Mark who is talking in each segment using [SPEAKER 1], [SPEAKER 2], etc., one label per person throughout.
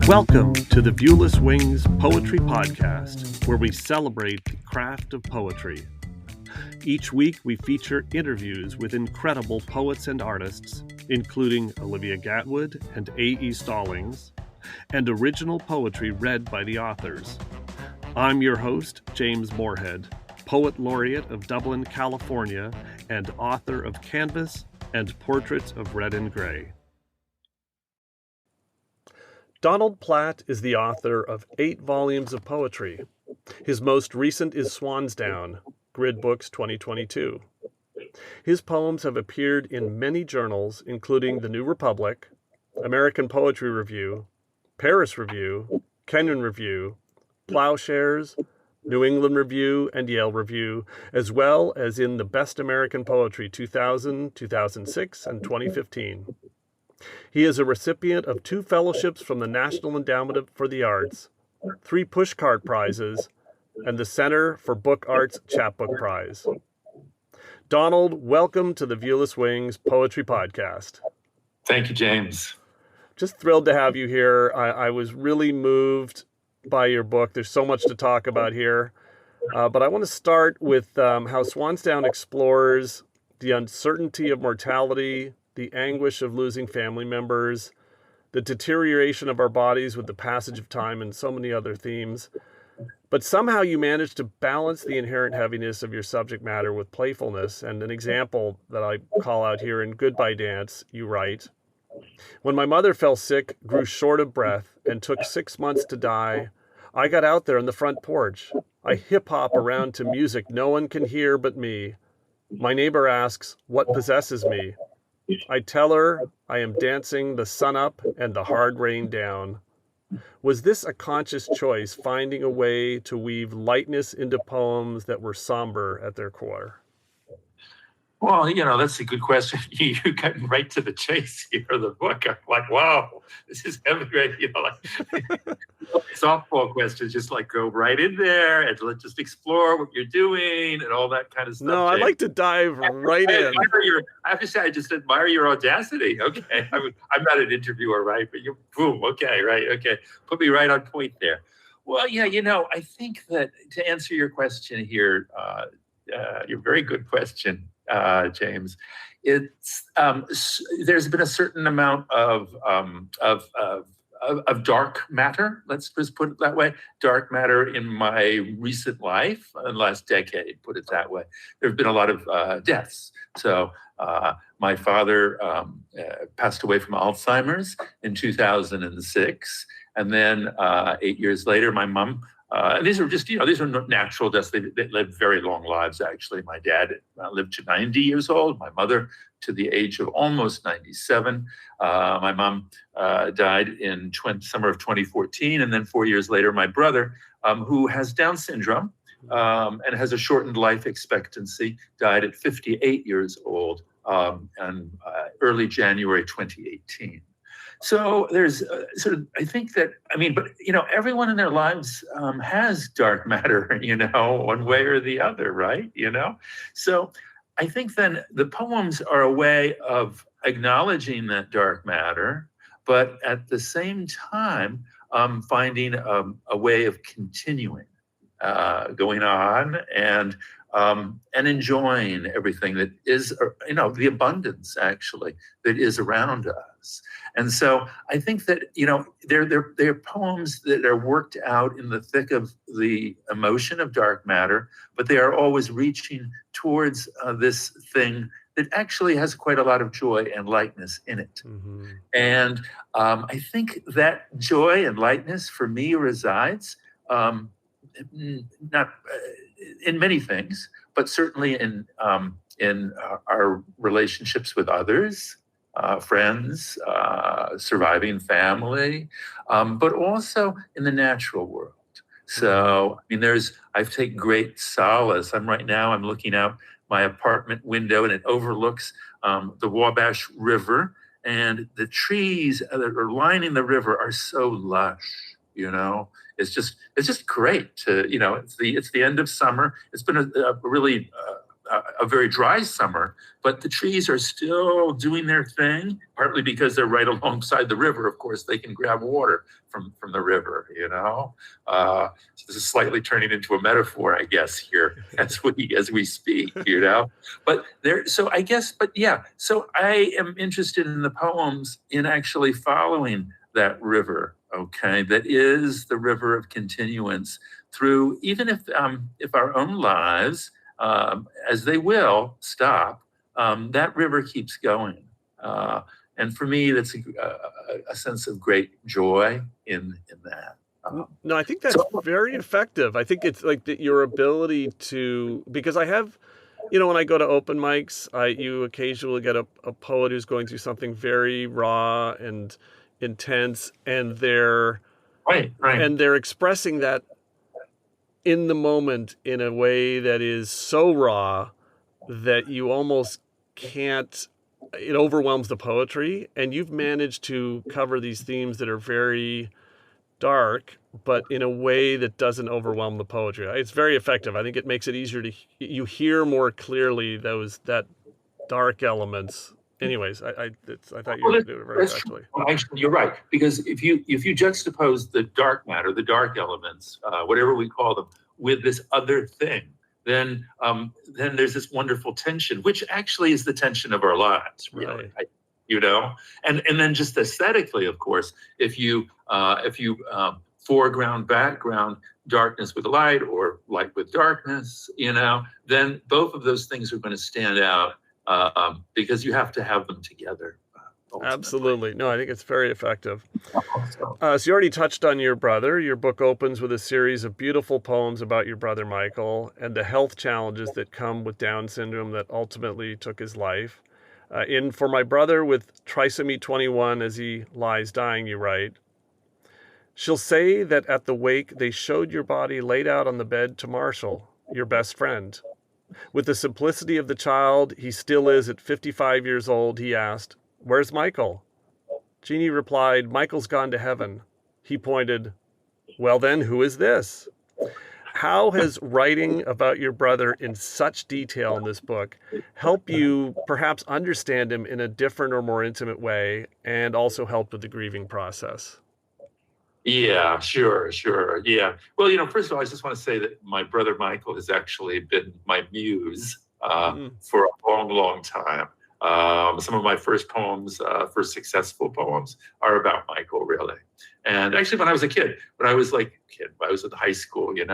[SPEAKER 1] Welcome to the Viewless Wings Poetry Podcast, where we celebrate the craft of poetry. Each week, we feature interviews with incredible poets and artists, including Olivia Gatwood and A.E. Stallings, and original poetry read by the authors. I'm your host, James Moorhead, Poet Laureate of Dublin, California, and author of Canvas and Portraits of Red and Gray. Donald Platt is the author of 8 volumes of poetry. His most recent is Swansdown, Grid Books 2022. His poems have appeared in many journals, including The New Republic, American Poetry Review, Paris Review, Kenyon Review, Ploughshares, New England Review, and Yale Review, as well as in the Best American Poetry 2000, 2006, and 2015. He is a recipient of 2 fellowships from the National Endowment for the Arts, 3 Pushcart Prizes, and the Center for Book Arts Chapbook Prize. Donald, welcome to the Viewless Wings Poetry Podcast.
[SPEAKER 2] Thank you, James.
[SPEAKER 1] Just thrilled to have you here. I was really moved by your book. There's so much to talk about here. But I want to start with how Swansdown explores the uncertainty of mortality, the anguish of losing family members, the deterioration of our bodies with the passage of time, and so many other themes. But somehow you manage to balance the inherent heaviness of your subject matter with playfulness. And an example that I call out here in Goodbye Dance, you write, "When my mother fell sick, grew short of breath, and took 6 months to die, I got out there on the front porch. I hip-hop around to music no one can hear but me. My neighbor asks, what possesses me? I tell her I am dancing the sun up and the hard rain down." Was this a conscious choice, finding a way to weave lightness into poems that were somber at their core?
[SPEAKER 2] Well, that's a good question. You got right to the chase here of the book. I'm like, wow, this is heavy, right? Softball questions, just like go right in there and let's just explore what you're doing and all that kind of stuff.
[SPEAKER 1] No, I like to dive right in.
[SPEAKER 2] I have to say, I just admire your audacity. Okay, I'm not an interviewer, right? But you, boom, okay, right, okay. Put me right on point there. Well, yeah, I think that to answer your question here, your very good question, James. It's there's been a certain amount of dark matter. Let's just put it that way. Dark matter in my recent life, in the last decade. Put it that way. There have been a lot of deaths. So my father passed away from Alzheimer's in 2006, and then 8 years later, my mom. These are just, these are natural deaths. They lived very long lives, actually. My dad lived to 90 years old, my mother to the age of almost 97. My mom died in summer of 2014. And then 4 years later, my brother, who has Down syndrome and has a shortened life expectancy, died at 58 years old in early January 2018. So there's I think that, but, everyone in their lives has dark matter, one way or the other, right? So I think then the poems are a way of acknowledging that dark matter, but at the same time, finding a way of continuing, going on and enjoying everything that is, the abundance actually that is around us. And so I think that, they're poems that are worked out in the thick of the emotion of dark matter, but they are always reaching towards this thing that actually has quite a lot of joy and lightness in it. Mm-hmm. And I think that joy and lightness for me resides not in many things, but certainly in our relationships with others, friends, surviving family, but also in the natural world. So, I take great solace. I'm looking out my apartment window and it overlooks the Wabash River, and the trees that are lining the river are so lush, It's just great to, it's the end of summer. It's been a really a very dry summer, but the trees are still doing their thing, partly because they're right alongside the river. Of course, they can grab water from the river, you know. So this is slightly turning into a metaphor, I guess, here as we speak, you know. But so I guess, but yeah, so I am interested in the poems in actually following that river, okay, that is the river of continuance through, even if our own lives, as they will stop, that river keeps going. And for me, that's a sense of great joy in that.
[SPEAKER 1] No, I think that's very effective. I think it's like your ability to, because I have, when I go to open mics, you occasionally get a poet who's going through something very raw and intense, and they're expressing that in the moment in a way that is so raw that you almost can't, it overwhelms the poetry. And you've managed to cover these themes that are very dark, but in a way that doesn't overwhelm the poetry. It's very effective. I think it makes it easier you hear more clearly that dark elements. Anyways, I thought you did it very effectively.
[SPEAKER 2] Well, actually, you're right, because if you juxtapose the dark matter, the dark elements, whatever we call them, with this other thing, then there's this wonderful tension, which actually is the tension of our lives, really. Right. And then just aesthetically, of course, if you foreground, background, darkness with light or light with darkness, then both of those things are going to stand out. Because you have to have them together.
[SPEAKER 1] Absolutely. No, I think it's very effective. So you already touched on your brother. Your book opens with a series of beautiful poems about your brother Michael and the health challenges that come with Down syndrome that ultimately took his life. In For My Brother with Trisomy 21 as he lies dying, you write, "She'll say that at the wake they showed your body laid out on the bed to Marshall, your best friend. With the simplicity of the child he still is at 55 years old, he asked, 'Where's Michael?' Jeannie replied, 'Michael's gone to heaven.' He pointed, 'Well then, who is this?' How has writing about your brother in such detail in this book help you perhaps understand him in a different or more intimate way, and also help with the grieving process?"
[SPEAKER 2] Yeah, sure. Yeah. Well, first of all, I just want to say that my brother Michael has actually been my muse for a long, long time. Some of my first poems, first successful poems, are about Michael, really. And actually, when I was a kid, I was in high school, and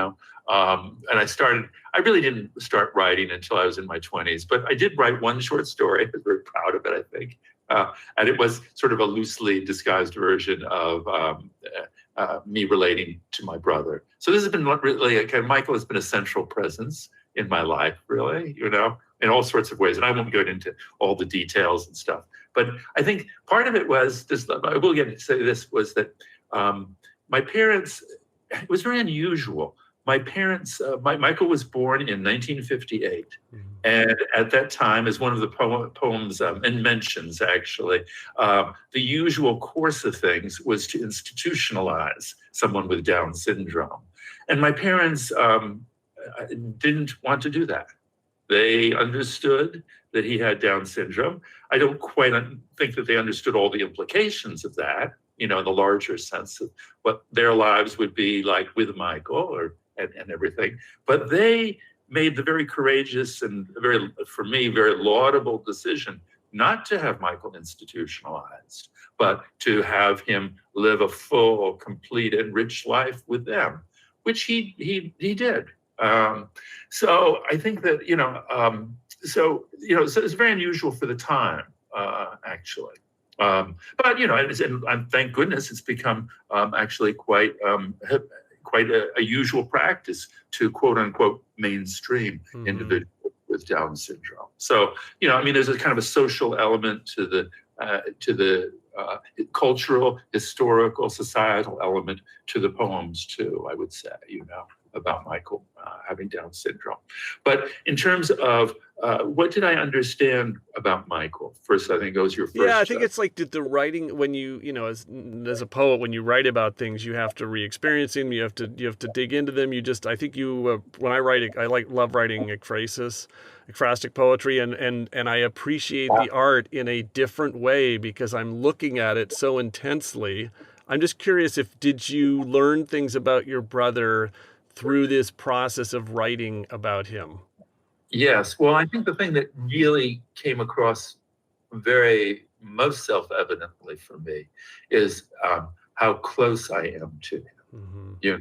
[SPEAKER 2] I really didn't start writing until I was in my 20s, but I did write one short story. I was very proud of it, I think. And it was sort of a loosely disguised version of me relating to my brother. So this has been really, Michael has been a central presence in my life, really, in all sorts of ways. And I won't go into all the details and stuff. But I think part of it was, I will get to say this, was that my parents, it was very unusual. My parents, Michael was born in 1958. And at that time, as one of the poems and mentions, actually, the usual course of things was to institutionalize someone with Down syndrome. And my parents didn't want to do that. They understood that he had Down syndrome. I don't quite think that they understood all the implications of that, in the larger sense of what their lives would be like with Michael and everything. But they made the very courageous and for me, very laudable decision not to have Michael institutionalized, but to have him live a full, complete, and rich life with them, which he did. So I think that, so it's very unusual for the time, actually. But, and thank goodness it's become actually quite a usual practice to quote unquote mainstream individuals with Down syndrome. So, there's a kind of a social element to the cultural, historical, societal element to the poems too, I would say, about Michael having Down syndrome. But in terms of what did I understand about Michael? First, I think goes your first.
[SPEAKER 1] Yeah, I think it's like, did the writing, when you, as a poet, when you write about things, you have to re-experience them. You have to dig into them. I think when I write, I love writing ekphrasis. ekphrastic poetry, and I appreciate the art in a different way because I'm looking at it so intensely. I'm just curious, if did you learn things about your brother through this process of writing about him?
[SPEAKER 2] Yes. Well, I think the thing that really came across very most self-evidently for me is how close I am to him.
[SPEAKER 1] Mm-hmm.
[SPEAKER 2] You know,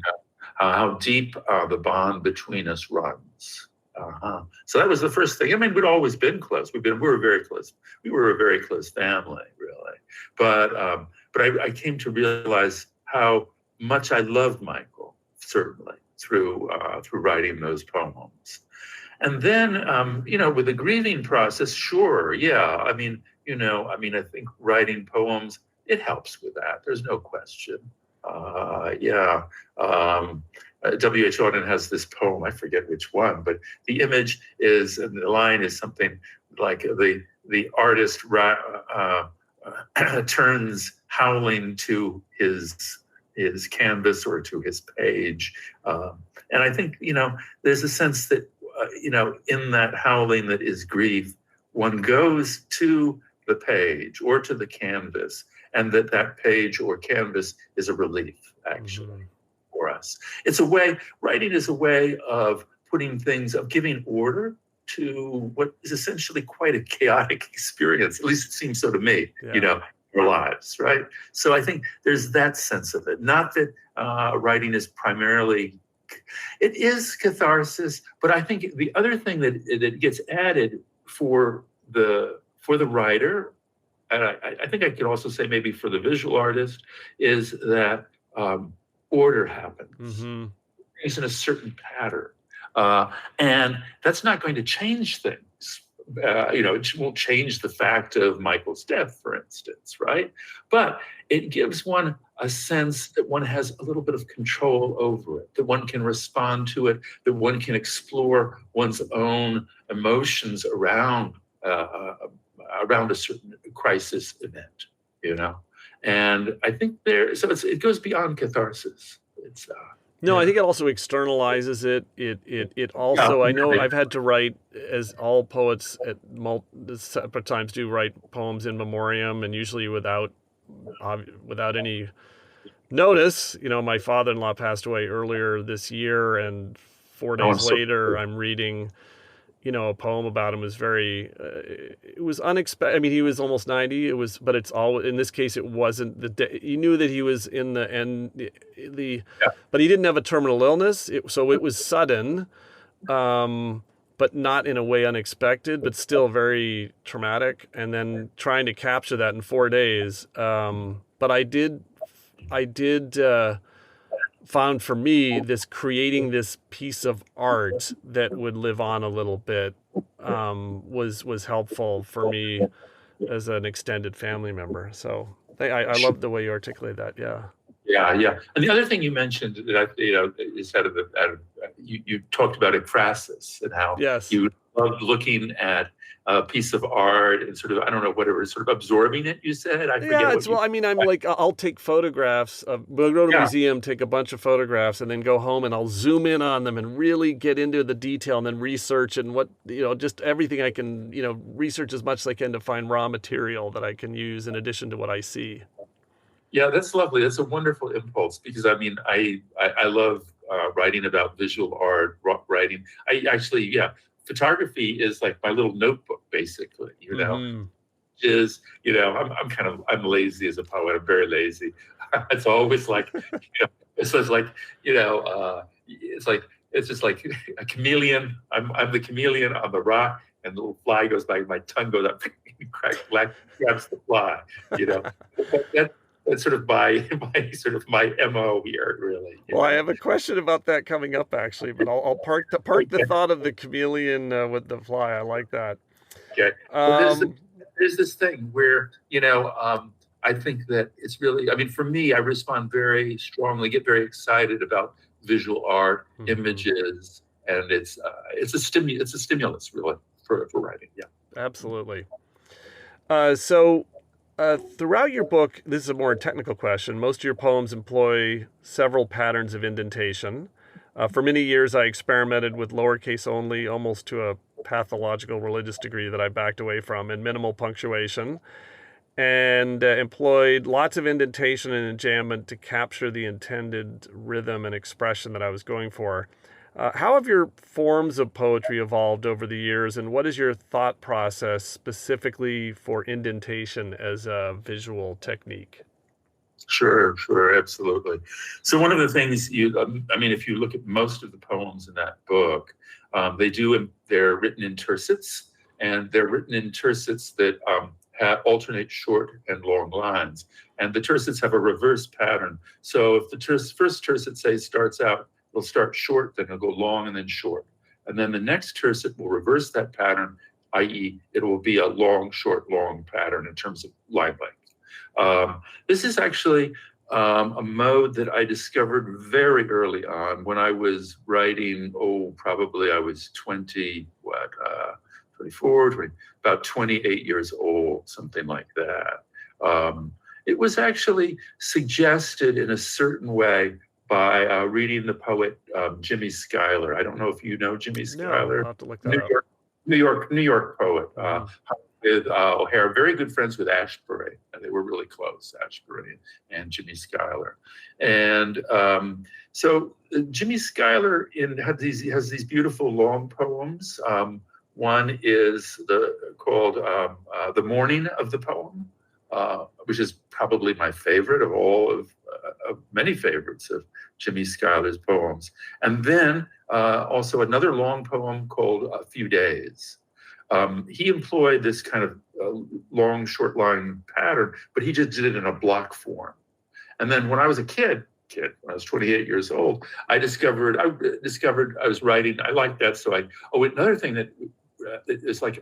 [SPEAKER 2] how deep the bond between us runs. So that was the first thing. I mean, we'd always been close. We were very close. We were a very close family, really. But I came to realize how much I loved Michael, certainly through writing those poems. And then, with the grieving process, sure, yeah. I think writing poems, it helps with that. There's no question. Yeah. W.H. Auden has this poem, I forget which one, but the image is, and the line is something like the artist turns howling to his canvas or to his page. And I think, there's a sense that, in that howling that is grief, one goes to the page or to the canvas, and that page or canvas is a relief, actually, for us. It's a way, writing is a way of putting things, of giving order to what is essentially quite a chaotic experience. At least it seems so to me, our lives, right? So I think there's that sense of it. Not that writing is primarily, it is catharsis, but I think the other thing that gets added for the writer, and I think I could also say maybe for the visual artist, is that order happens.
[SPEAKER 1] Mm-hmm.
[SPEAKER 2] It's in a certain pattern. And that's not going to change things. It won't change the fact of Michael's death, for instance, right? But it gives one a sense that one has a little bit of control over it, that one can respond to it, that one can explore one's own emotions around a certain crisis event, And I think it goes beyond catharsis.
[SPEAKER 1] I think it also externalizes it. It also, I know I've had to write, as all poets at separate times do, write poems in memoriam, and usually without any notice. My father-in-law passed away earlier this year, and 4 days later, I'm reading, a poem about him. Was very, it was unexpected. I mean, he was almost 90. But it's all, in this case, it wasn't the day. You knew that he was in the end, but he didn't have a terminal illness. So it was sudden, but not in a way unexpected, but still very traumatic. And then trying to capture that in 4 days. But I did found for me creating this piece of art that would live on a little bit was helpful for me as an extended family member. So I love the way you articulate that. Yeah.
[SPEAKER 2] Yeah. And the other thing you mentioned that is you talked about ekphrasis and how you loved looking at a piece of art and sort of, I don't know, whatever, sort of absorbing it, you said? I forget.
[SPEAKER 1] I'm like, I'll take photographs we'll go to a museum, take a bunch of photographs, and then go home and I'll zoom in on them and really get into the detail and then research and just everything I can, research as much as I can to find raw material that I can use in addition to what I see.
[SPEAKER 2] Yeah, that's lovely. That's a wonderful impulse because I love writing about visual art, writing. Photography is like my little notebook, basically.
[SPEAKER 1] Mm-hmm.
[SPEAKER 2] I'm lazy as a poet. I'm very lazy. It's always like, it's just like, it's just like a chameleon. I'm the chameleon on the rock, and the little fly goes by. My tongue goes up, grabs the fly. That's sort of my MO here, really.
[SPEAKER 1] Well, I have a question about that coming up, actually, but I'll park the thought of the chameleon with the fly. I like that.
[SPEAKER 2] Okay. There's this thing where I think that it's really. I mean, for me, I respond very strongly, get very excited about visual art, images, and it's a stimulus, really, for writing. Yeah.
[SPEAKER 1] Absolutely. Throughout your book, this is a more technical question. Most of your poems employ several patterns of indentation. For many years, I experimented with lowercase only, almost to a pathological religious degree that I backed away from, and minimal punctuation, and employed lots of indentation and enjambment to capture the intended rhythm and expression that I was going for. How have your forms of poetry evolved over the years, and what is your thought process specifically for indentation as a visual technique?
[SPEAKER 2] Sure, sure, absolutely. So one of the things I mean, if you look at most of the poems in that book, they're written in tercets, and they're written in tercets that alternate short and long lines. And the tercets have a reverse pattern. So if the first tercet, say, starts out, it'll start short, then it'll go long and then short. And then the next tercet will reverse that pattern, i.e. it will be a long, short, long pattern in terms of line length. This is actually a mode that I discovered very early on when I was writing, probably I was 28 years old, something like that. It was actually suggested in a certain way by reading the poet Jimmy Schuyler. I don't know if you know Jimmy Schuyler.
[SPEAKER 1] I'll have to look that up.
[SPEAKER 2] New York poet. With O'Hare, very good friends with Ashbery. They were really close, Ashbery and Jimmy Schuyler. And so Jimmy Schuyler has these beautiful long poems. One is called The Morning of the Poem, which is probably my favorite of many favorites of Jimmy Schuyler's poems. And then also another long poem called A Few Days. He employed this kind of long, short line pattern, but he just did it in a block form. And then when I was a kid, when I was 28 years old, I discovered I was writing. I liked that. So another thing that is like,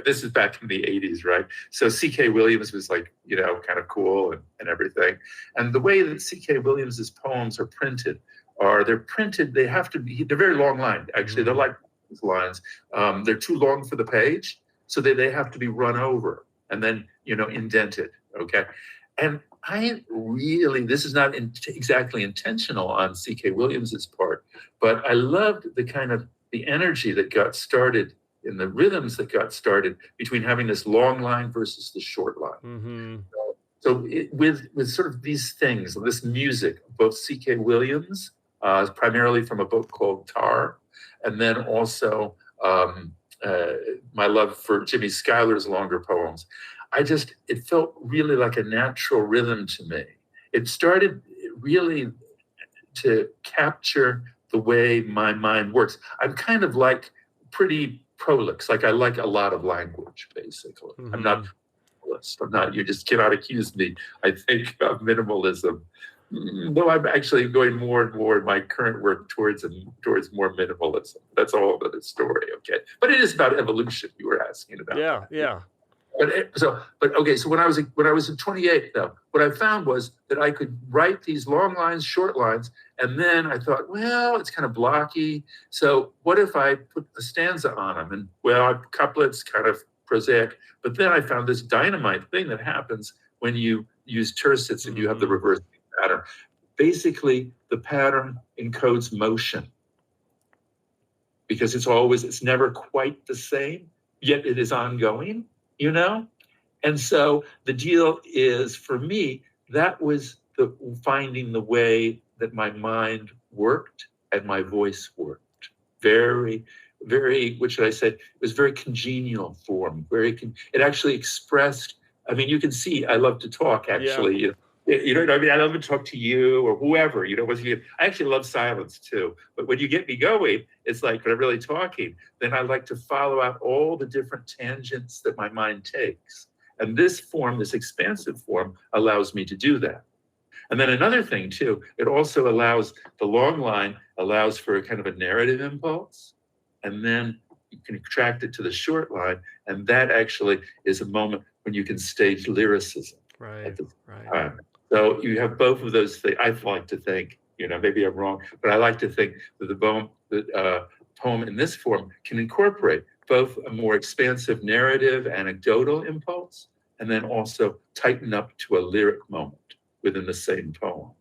[SPEAKER 2] this is back in the 80s, right? So C.K. Williams was like, kind of cool and everything. And the way that C.K. Williams's poems are printed they're very long lined. Actually, they're like lines. They're too long for the page, so they have to be run over and then, indented. Okay. And this is not exactly intentional on C.K. Williams's part, but I loved the energy that got started in the rhythms that got started between having this long line versus the short line. Mm-hmm. So with sort of these things, this music, both C.K. Williams, primarily from a book called Tar, and then also my love for Jimmy Schuyler's longer poems. It felt really like a natural rhythm to me. It started really to capture the way my mind works. I'm kind of like pretty prolix, like I like a lot of language, basically. Mm-hmm. I'm not, you just cannot accuse me, I think, of minimalism. Though I'm actually going more and more in my current work towards more minimalism. That's a whole other story, okay? But it is about evolution you were asking about.
[SPEAKER 1] Yeah.
[SPEAKER 2] So when I was 28, though, what I found was that I could write these long lines, short lines, and then I thought, well, it's kind of blocky. So what if I put a stanza on them? And couplets, kind of prosaic. But then I found this dynamite thing that happens when you use tercets and you have the reverse pattern. Basically, the pattern encodes motion because it's never quite the same, yet it is ongoing, And so the deal is, for me, that was finding the way that my mind worked and my voice worked. Very, very, what should I say? It was very congenial form. It actually expressed. I mean, you can see I love to talk. Actually,
[SPEAKER 1] yeah.
[SPEAKER 2] I love to talk to you or whoever. I actually love silence too. But when you get me going, it's like when I'm really talking. Then I like to follow out all the different tangents that my mind takes. And this expansive form, allows me to do that. And then another thing too, it also allows the long line for a kind of a narrative impulse, and then you can contract it to the short line, and that actually is a moment when you can stage lyricism.
[SPEAKER 1] Right.
[SPEAKER 2] So you have both of those things. I like to think, maybe I'm wrong, but I like to think that the poem in this form can incorporate both a more expansive narrative, anecdotal impulse, and then also tighten up to a lyric moment within the same poem.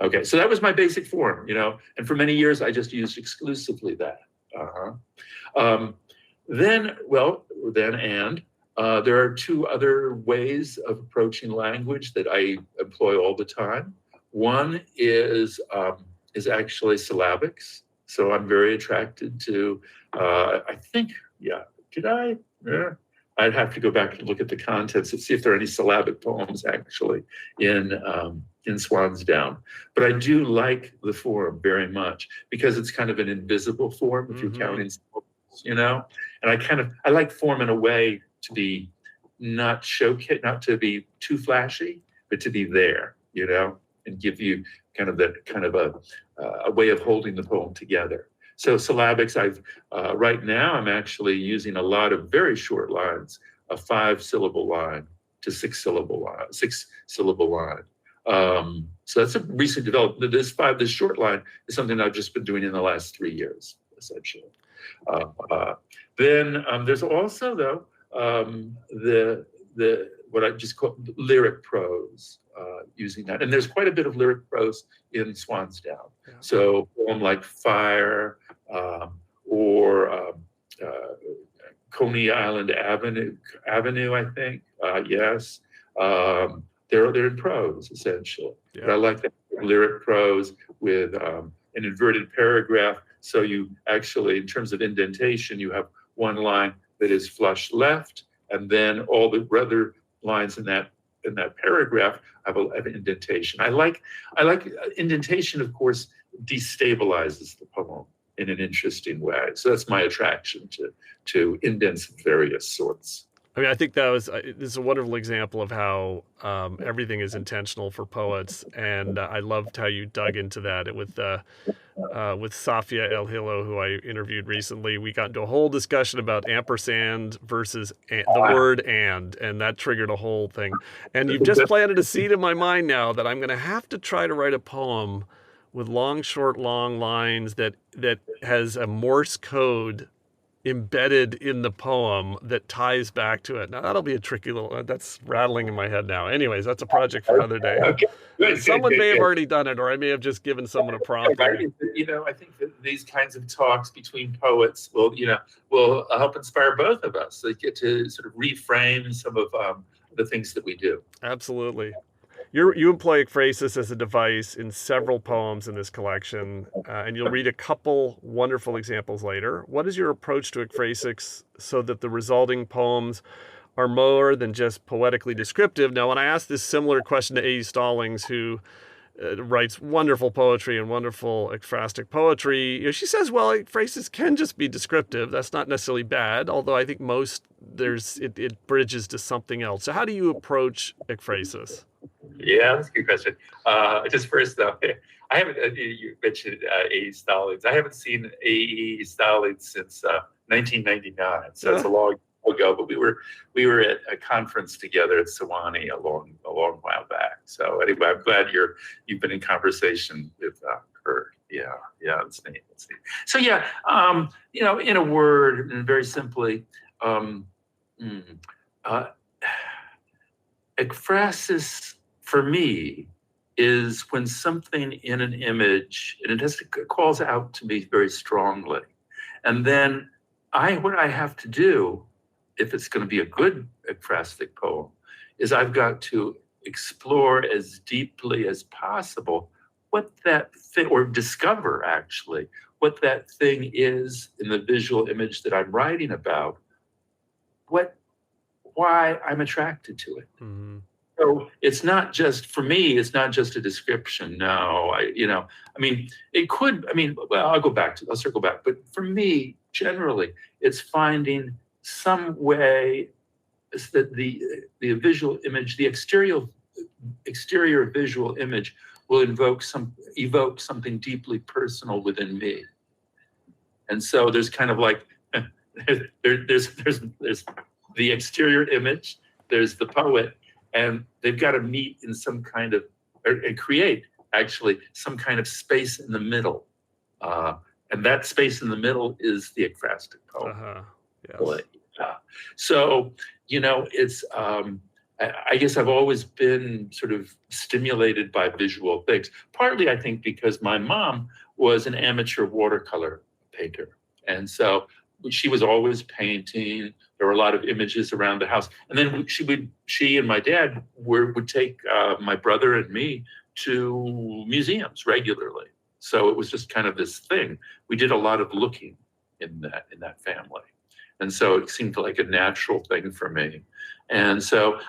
[SPEAKER 2] Okay, so that was my basic form, and for many years I just used exclusively that. There are two other ways of approaching language that I employ all the time. One is actually syllabics. So I'm very attracted to, I think, yeah, did I? Yeah. I'd have to go back and look at the contents and see if there are any syllabic poems actually in Swansdown. But I do like the form very much because it's kind of an invisible form if you're counting syllables, you know? And I like form in a way to be not to be too flashy, but to be there, you know, and give you kind of a way of holding the poem together. So syllabics, right now I'm actually using a lot of very short lines, a 5-syllable line to 6-syllable line. So that's a recent development. This short line is something I've just been doing in the last 3 years, essentially. Then there's also though the what I just call lyric prose, using that. And there's quite a bit of lyric prose in Swansdown. Yeah. So a poem like Fire, or Coney Island Avenue, I think, yes. They're in prose, essentially. Yeah. But I like that lyric prose with an inverted paragraph. So you actually, in terms of indentation, you have one line that is flush left, and then all the other lines in that paragraph have an indentation. I like indentation, of course, destabilizes the poem in an interesting way. So that's my attraction to indents of various sorts.
[SPEAKER 1] I mean, I think this is a wonderful example of how everything is intentional for poets, and I loved how you dug into that with Safia El Hilo, who I interviewed recently. We got into a whole discussion about ampersand versus the word and that triggered a whole thing. And you've just planted a seed in my mind now that I'm going to have to try to write a poem with long, short, long lines that has a Morse code embedded in the poem that ties back to it. Now that'll be a tricky that's rattling in my head now. Anyways, that's a project for another day. Okay. Someone may have already done it, or I may have just given someone a prompt.
[SPEAKER 2] I think that these kinds of talks between poets will help inspire both of us. They get to sort of reframe some of the things that we do.
[SPEAKER 1] Absolutely. You employ ekphrasis as a device in several poems in this collection, and you'll read a couple wonderful examples later. What is your approach to ekphrasis so that the resulting poems are more than just poetically descriptive? Now, when I asked this similar question to A.E. Stallings, who writes wonderful poetry and wonderful ekphrastic poetry, she says, well, ekphrasis can just be descriptive. That's not necessarily bad, although I think it bridges to something else. So how do you approach ekphrasis?
[SPEAKER 2] Yeah, that's a good question. Just first though, I haven't. You mentioned A.E. Stallings. I haven't seen A.E. Stallings since 1999, so that's a long time ago. But we were at a conference together at Sewanee a long while back. So anyway, I'm glad you've been in conversation with her. Yeah, that's neat. So yeah, in a word, and very simply, ekphrasis for me is when something in an image, and it calls out to me very strongly. And then what I have to do, if it's going to be a good ekphrastic poem, is I've got to explore as deeply as possible what that thing, or discover actually, what that thing is in the visual image that I'm writing about, why I'm attracted to it. Mm-hmm. So it's not just, for me, it's not just a description. No, it could, well, I'll circle back. But for me, generally, it's finding some way that the visual image, the exterior visual image will evoke something deeply personal within me. And so there's kind of like, there's the exterior image, there's the poet, and they've got to meet in some kind of, and create actually some kind of space in the middle. And that space in the middle is the ekphrastic poem. Yes. So, it's, I guess I've always been sort of stimulated by visual things, partly I think because my mom was an amateur watercolor painter. And so she was always painting. There were a lot of images around the house. And then she and my dad would take my brother and me to museums regularly. So it was just kind of this thing. We did a lot of looking in that family. And so it seemed like a natural thing for me. And so,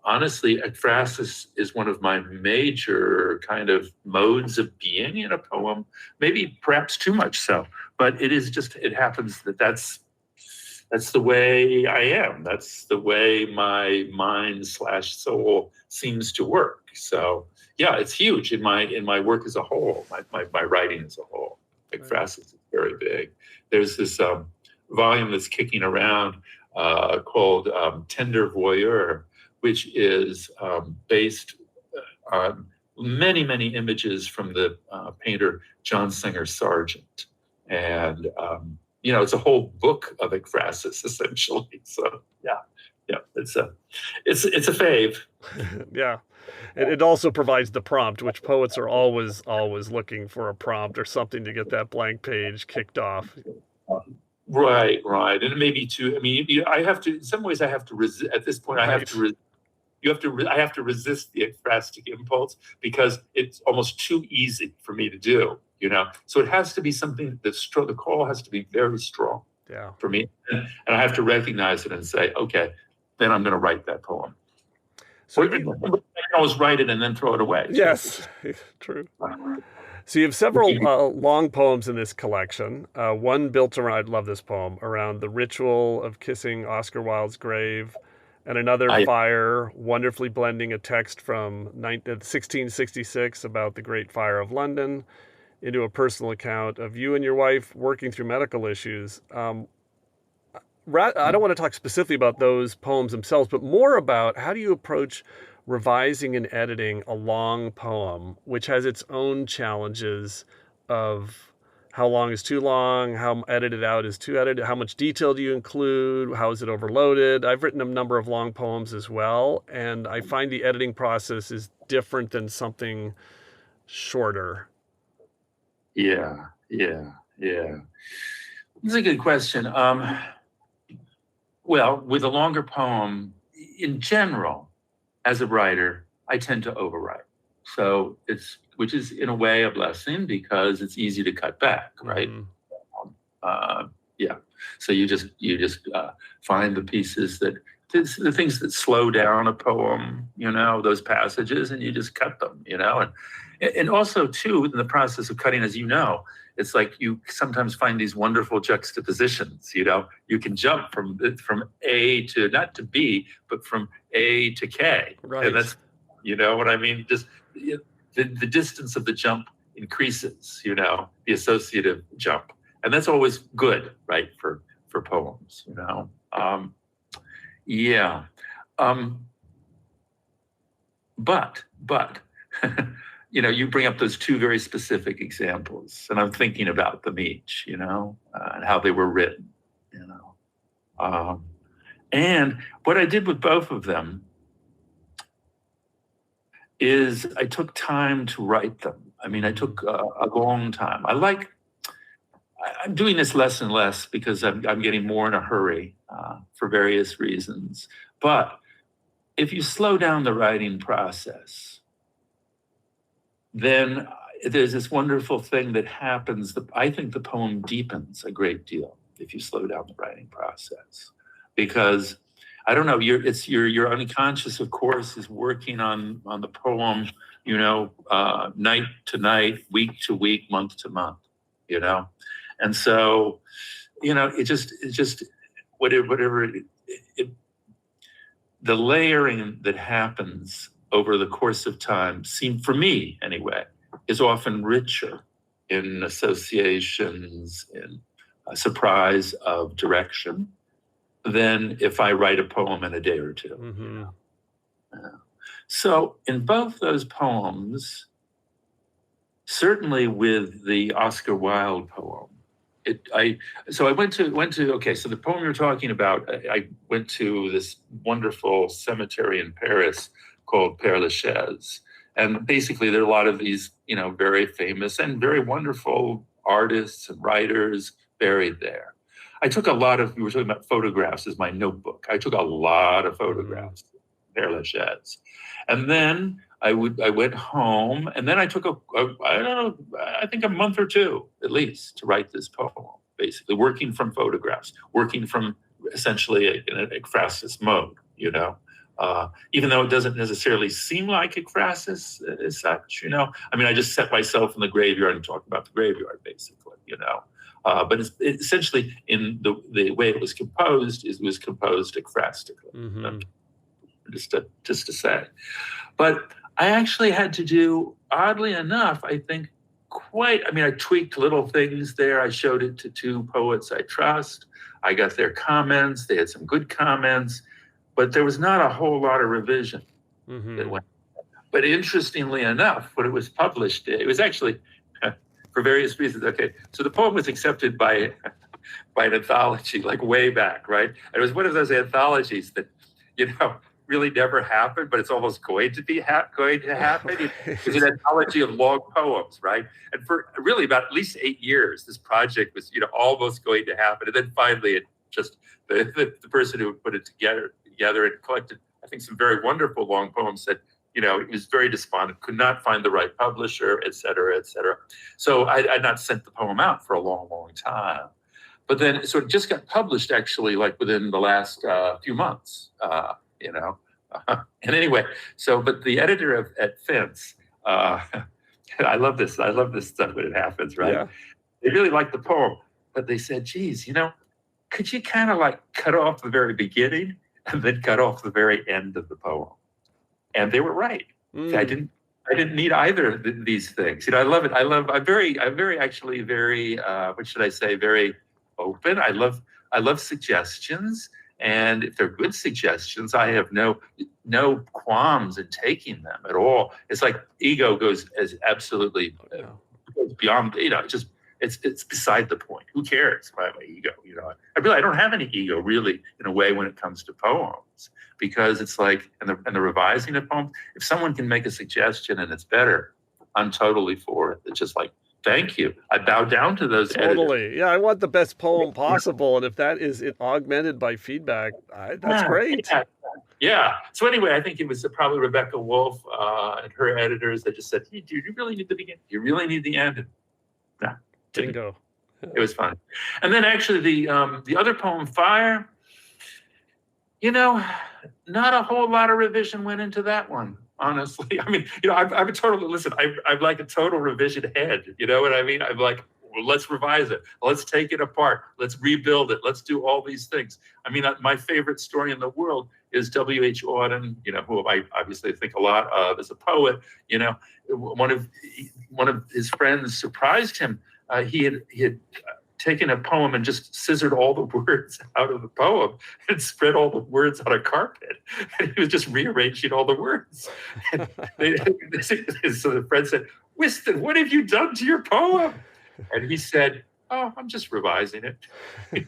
[SPEAKER 2] honestly, ekphrasis is one of my major kind of modes of being in a poem, maybe perhaps too much so, but it happens that's the way I am. That's the way my mind/soul seems to work. So yeah, it's huge in my work as a whole, my writing as a whole. Ekphrasis is very big. There's this volume that's kicking around called Tender Voyeur, which is based on many, many images from the painter John Singer Sargent. And, it's a whole book of ekphrasis, essentially. So, yeah, it's a fave.
[SPEAKER 1] Yeah. It also provides the prompt, which poets are always looking for a prompt or something to get that blank page kicked off.
[SPEAKER 2] Right. And maybe too, I have to, in some ways I have to resist, at this point, I have to I have to resist the ekphrastic impulse because it's almost too easy for me to do, So it has to be something the call has to be very strong for me. And I have to recognize it and say, okay, then I'm going to write that poem. So I can always write it and then throw it away.
[SPEAKER 1] Yes, true. So you have several long poems in this collection. One built around, I love this poem, around the ritual of kissing Oscar Wilde's grave, and another fire, wonderfully blending a text from 1666 about the Great Fire of London into a personal account of you and your wife working through medical issues. I don't want to talk specifically about those poems themselves, but more about how do you approach revising and editing a long poem, which has its own challenges of how long is too long, how edited out is too edited, how much detail do you include, how is it overloaded. I've written a number of long poems as well, and I find the editing process is different than something shorter.
[SPEAKER 2] Yeah. That's a good question. Well, with a longer poem, in general, as a writer, I tend to overwrite. So which is in a way a blessing because it's easy to cut back, right? Yeah. So you just find the pieces the things that slow down a poem, those passages, and you just cut them, and also too, in the process of cutting, as it's like you sometimes find these wonderful juxtapositions, you can jump from A to, not to B, but from A to K.
[SPEAKER 1] Right.
[SPEAKER 2] And that's, what I mean? Just the distance of the jump increases, the associative jump. And that's always good, right, for poems, Yeah. But you bring up those two very specific examples, and I'm thinking about them each, and how they were written, and what I did with both of them is I took time to write them. I took a long time. I'm doing this less and less because I'm getting more in a hurry for various reasons. But if you slow down the writing process, then there's this wonderful thing that happens. I think the poem deepens a great deal if you slow down the writing process, because I don't know, your unconscious, of course, is working on the poem, night to night, week to week, month to month, and so, it just whatever the layering that happens over the course of time for me anyway, is often richer in associations, in a surprise of direction, than if I write a poem in a day or two.
[SPEAKER 1] Mm-hmm.
[SPEAKER 2] So in both those poems, certainly with the Oscar Wilde poem, I went to okay, so the poem you're talking about, I went to this wonderful cemetery in Paris called Ploughshares. And basically there are a lot of these, very famous and very wonderful artists and writers buried there. I took a lot of, we were talking about photographs as my notebook. I took a lot of photographs, Ploughshares. And then I went home, and then I took I don't know, I think a month or two at least to write this poem, basically working from photographs, working from essentially in an ekphrasis mode, even though it doesn't necessarily seem like ekphrasis as such, I mean, I just set myself in the graveyard and talk about the graveyard, basically, but it's essentially in the way it was composed, it was composed ekphrastically, just to say. But I actually had to do, oddly enough, I think I tweaked little things there. I showed it to two poets I trust. I got their comments. They had some good comments, but there was not a whole lot of revision that went. But interestingly enough, when it was published, it was actually, for various reasons, okay, so the poem was accepted by an anthology, like way back, right? And it was one of those anthologies that, really never happened, but it's almost going to happen. It's an anthology of long poems, right? And for really about at least 8 years, this project was, almost going to happen. And then finally, it just, the person who put it together and collected, I think, some very wonderful long poems said, it was very despondent, could not find the right publisher, et cetera, et cetera. So I'd not sent the poem out for a long, long time. But then, so it just got published actually, like within the last few months, and anyway, but the editor at Fence, I love this stuff when it happens, right? Yeah. They really liked the poem, but they said, geez, could you kind of like cut off the very beginning and then cut off the very end of the poem? And they were right. I didn't need either of these things. I love it. I'm very what should I say? Very open. I love suggestions. And if they're good suggestions, I have no qualms in taking them at all. It's like ego goes as absolutely goes beyond, it's beside the point. Who cares about my ego? I don't have any ego really in a way when it comes to poems, because it's like, and the revising of poems, if someone can make a suggestion and it's better, I'm totally for it. It's just like, thank you. I bow down to those
[SPEAKER 1] Totally.
[SPEAKER 2] editors.
[SPEAKER 1] Yeah, I want the best poem possible. And if that is it augmented by feedback, that's great.
[SPEAKER 2] Yeah. So anyway, I think it was probably Rebecca Wolf and her editors that just said, hey, do you really need the beginning? Do you really need the end? No.
[SPEAKER 1] Bingo.
[SPEAKER 2] It was fun. And then actually the other poem, Fire, not a whole lot of revision went into that one. Honestly, I mean, I'm a total, listen, I'm like a total revision head. You know what I mean? I'm like, well, let's revise it. Let's take it apart. Let's rebuild it. Let's do all these things. I mean, my favorite story in the world is W.H. Auden, who I obviously think a lot of as a poet. One of his friends surprised him. He had taken a poem and just scissored all the words out of the poem and spread all the words on a carpet. And he was just rearranging all the words. And so the friend said, Whiston, what have you done to your poem? And he said, oh, I'm just revising it.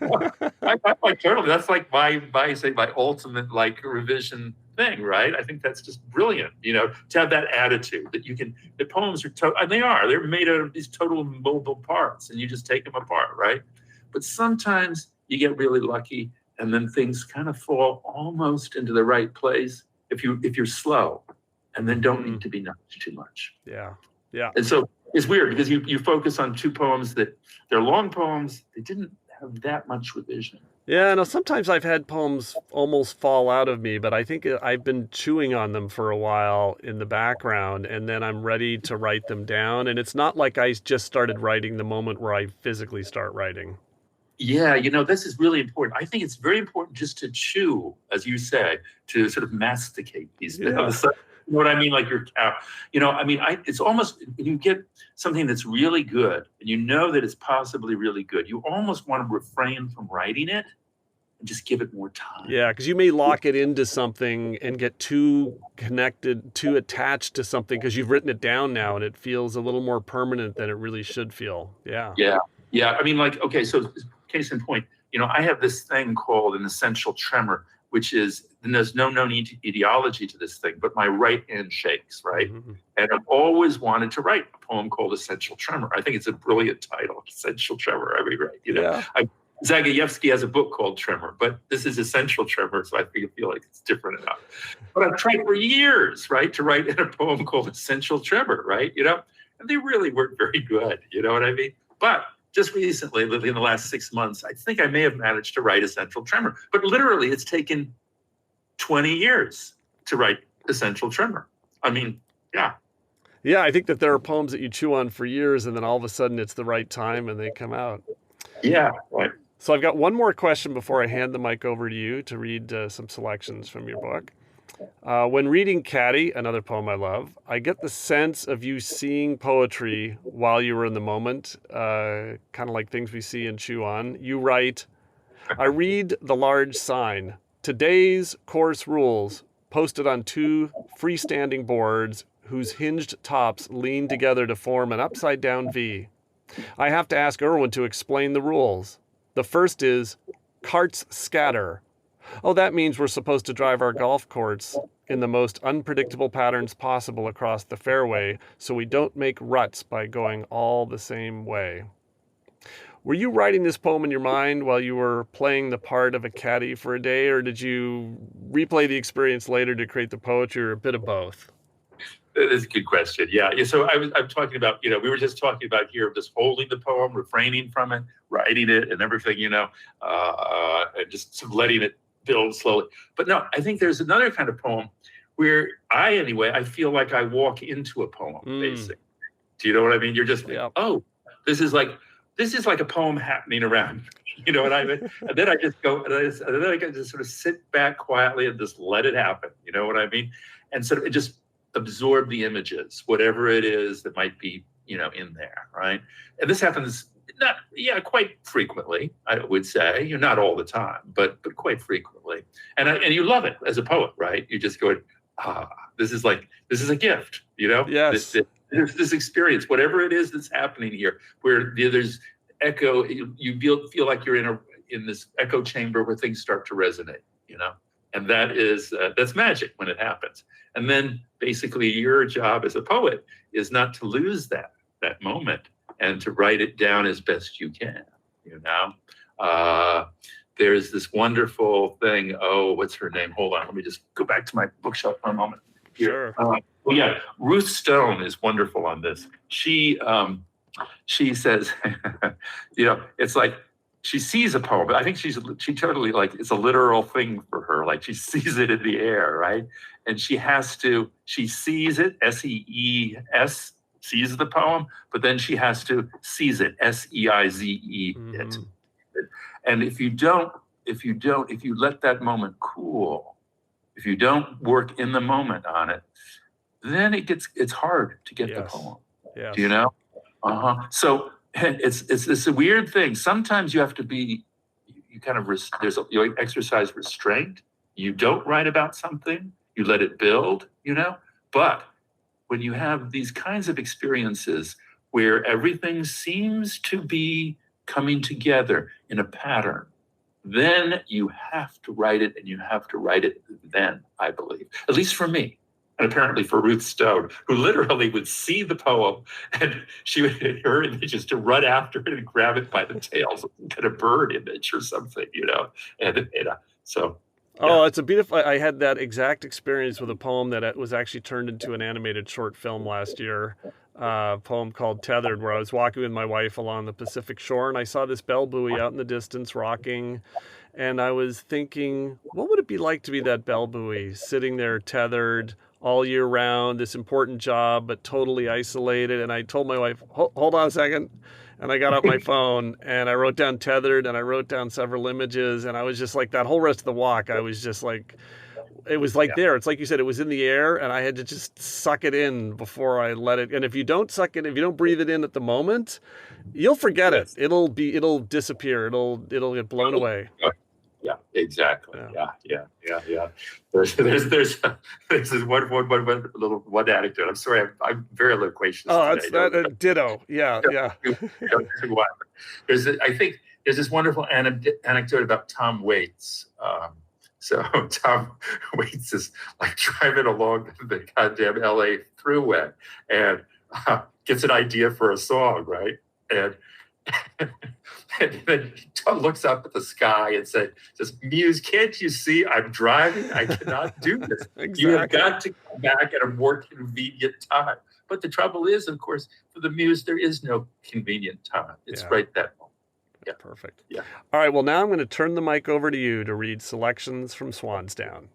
[SPEAKER 2] I'm like, totally, that's like my ultimate like revision thing, right? I think that's just brilliant, to have that attitude that you can, the poems are, and they're made out of these total mobile parts and you just take them apart, right? But sometimes you get really lucky and then things kind of fall almost into the right place if you're slow and then don't need to be nudged too much.
[SPEAKER 1] Yeah. Yeah.
[SPEAKER 2] And so it's weird because you focus on two poems that they're long poems. They didn't have that much revision.
[SPEAKER 1] Yeah, no, sometimes I've had poems almost fall out of me, but I think I've been chewing on them for a while in the background, and then I'm ready to write them down. And it's not like I just started writing the moment where I physically start writing.
[SPEAKER 2] Yeah, this is really important. I think it's very important just to chew, as you say, to sort of masticate these things. Yeah. You know what I mean? Like your cow. It's almost, when you get something that's really good and you know that it's possibly really good, you almost want to refrain from writing it and just give it more time.
[SPEAKER 1] Yeah, because you may lock it into something and get too connected, too attached to something because you've written it down now and it feels a little more permanent than it really should feel. Yeah.
[SPEAKER 2] Yeah. Yeah. I mean, like, okay, so case in point, I have this thing called an essential tremor. which is, and there's no ideology to this thing, but my right hand shakes, right?
[SPEAKER 1] Mm-hmm.
[SPEAKER 2] And I've always wanted to write a poem called Essential Tremor. I think it's a brilliant title, Essential Tremor. I mean, right,
[SPEAKER 1] Yeah.
[SPEAKER 2] Zagajewski has a book called Tremor, but this is Essential Tremor, so I feel like it's different enough. But I've tried for years, right, to write in a poem called Essential Tremor, right? And they really weren't very good, you know what I mean? But just recently, in the last 6 months, I think I may have managed to write Essential Tremor. But literally, it's taken 20 years to write Essential Tremor. I mean, yeah.
[SPEAKER 1] Yeah, I think that there are poems that you chew on for years, and then all of a sudden it's the right time and they come out.
[SPEAKER 2] Yeah, right.
[SPEAKER 1] So I've got one more question before I hand the mic over to you to read some selections from your book. When reading Caddy, another poem I love, I get the sense of you seeing poetry while you were in the moment, kind of like things we see and chew on. You write, I read the large sign, today's course rules, posted on 2 freestanding boards whose hinged tops lean together to form an upside-down V. I have to ask Erwin to explain the rules. The first is, carts scatter. Oh, that means we're supposed to drive our golf courts in the most unpredictable patterns possible across the fairway so we don't make ruts by going all the same way. Were you writing this poem in your mind while you were playing the part of a caddy for a day, or did you replay the experience later to create the poetry, or a bit of both?
[SPEAKER 2] That is a good question. Yeah. So I'm talking about, we were just talking about here, just holding the poem, refraining from it, writing it and everything, and just sort of letting it build slowly. But no, I think there's another kind of poem where I feel like I walk into a poem, basically. Do you know what I mean? You're just, oh, this is like a poem happening around. You know what I mean? And then I just go, and then I can just sort of sit back quietly and just let it happen. You know what I mean? And sort of just absorb the images, whatever it is that might be, in there, right? And this happens quite frequently, I would say. Not all the time, but quite frequently. And you love it as a poet, right? You just go, this is a gift,
[SPEAKER 1] Yes.
[SPEAKER 2] This experience, whatever it is that's happening here, where there's echo, you feel like you're in this echo chamber where things start to resonate, and that's magic when it happens. And then basically your job as a poet is not to lose that moment and to write it down as best you can, There's this wonderful thing. Oh, what's her name? Hold on. Let me just go back to my bookshelf for a moment.
[SPEAKER 1] Sure.
[SPEAKER 2] Ruth Stone is wonderful on this. She says, it's like she sees a poem, but I think she totally, like, it's a literal thing for her. Like, she sees it in the air, right? And she sees it, S-E-E-S, sees the poem, but then she has to seize it, S-E-I-Z-E it. And if you let that moment cool, if you don't work in the moment on it, then it's hard to get the poem.
[SPEAKER 1] Yes.
[SPEAKER 2] Do you know? So it's a weird thing. Sometimes you have to be, you exercise restraint. You don't write about something, you let it build, but when you have these kinds of experiences where everything seems to be coming together in a pattern, then you have to write it, and you have to write it then, I believe, at least for me. And apparently for Ruth Stone, who literally would see the poem and she would hit her images to run after it and grab it by the tails, some kind of bird image or something, so.
[SPEAKER 1] Oh, it's a beautiful. I had that exact experience with a poem that was actually turned into an animated short film last year. A poem called Tethered, where I was walking with my wife along the Pacific shore and I saw this bell buoy out in the distance rocking. And I was thinking, what would it be like to be that bell buoy, sitting there tethered all year round, this important job, but totally isolated? And I told my wife, hold on a second. And I got out my phone and I wrote down Tethered and I wrote down several images. And I was just like, that whole rest of the walk, I was just like, it was like there. It's like you said, it was in the air and I had to just suck it in before I let it. And if you don't suck it, if you don't breathe it in at the moment, you'll forget it. It'll disappear. It'll get blown away.
[SPEAKER 2] Yeah, exactly. Yeah. There's this one anecdote. I'm sorry, I'm very loquacious.
[SPEAKER 1] Oh, it's that ditto. Yeah.
[SPEAKER 2] I think there's this wonderful anecdote about Tom Waits. So Tom Waits is like driving along the goddamn LA thruway and gets an idea for a song, right? And and then Tom looks up at the sky and says, Muse, can't you see I'm driving? I cannot do this.
[SPEAKER 1] Exactly.
[SPEAKER 2] You have got to come back at a more convenient time. But the trouble is, of course, for the Muse, there is no convenient time. It's right that moment.
[SPEAKER 1] Yeah. Perfect.
[SPEAKER 2] Yeah.
[SPEAKER 1] All right. Well, now I'm going to turn the mic over to you to read selections from Swansdown.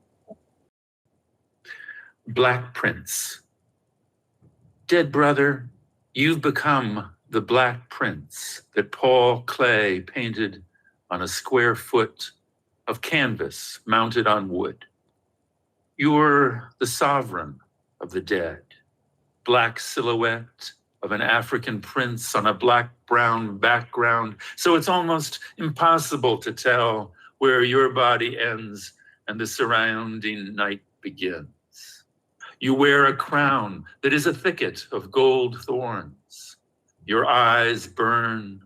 [SPEAKER 2] Black Prince. Dead brother, you've become the Black Prince that Paul Klee painted on a square foot of canvas mounted on wood. You're the sovereign of the dead, black silhouette of an African prince on a black-brown background, so it's almost impossible to tell where your body ends and the surrounding night begins. You wear a crown that is a thicket of gold thorns. Your eyes burn,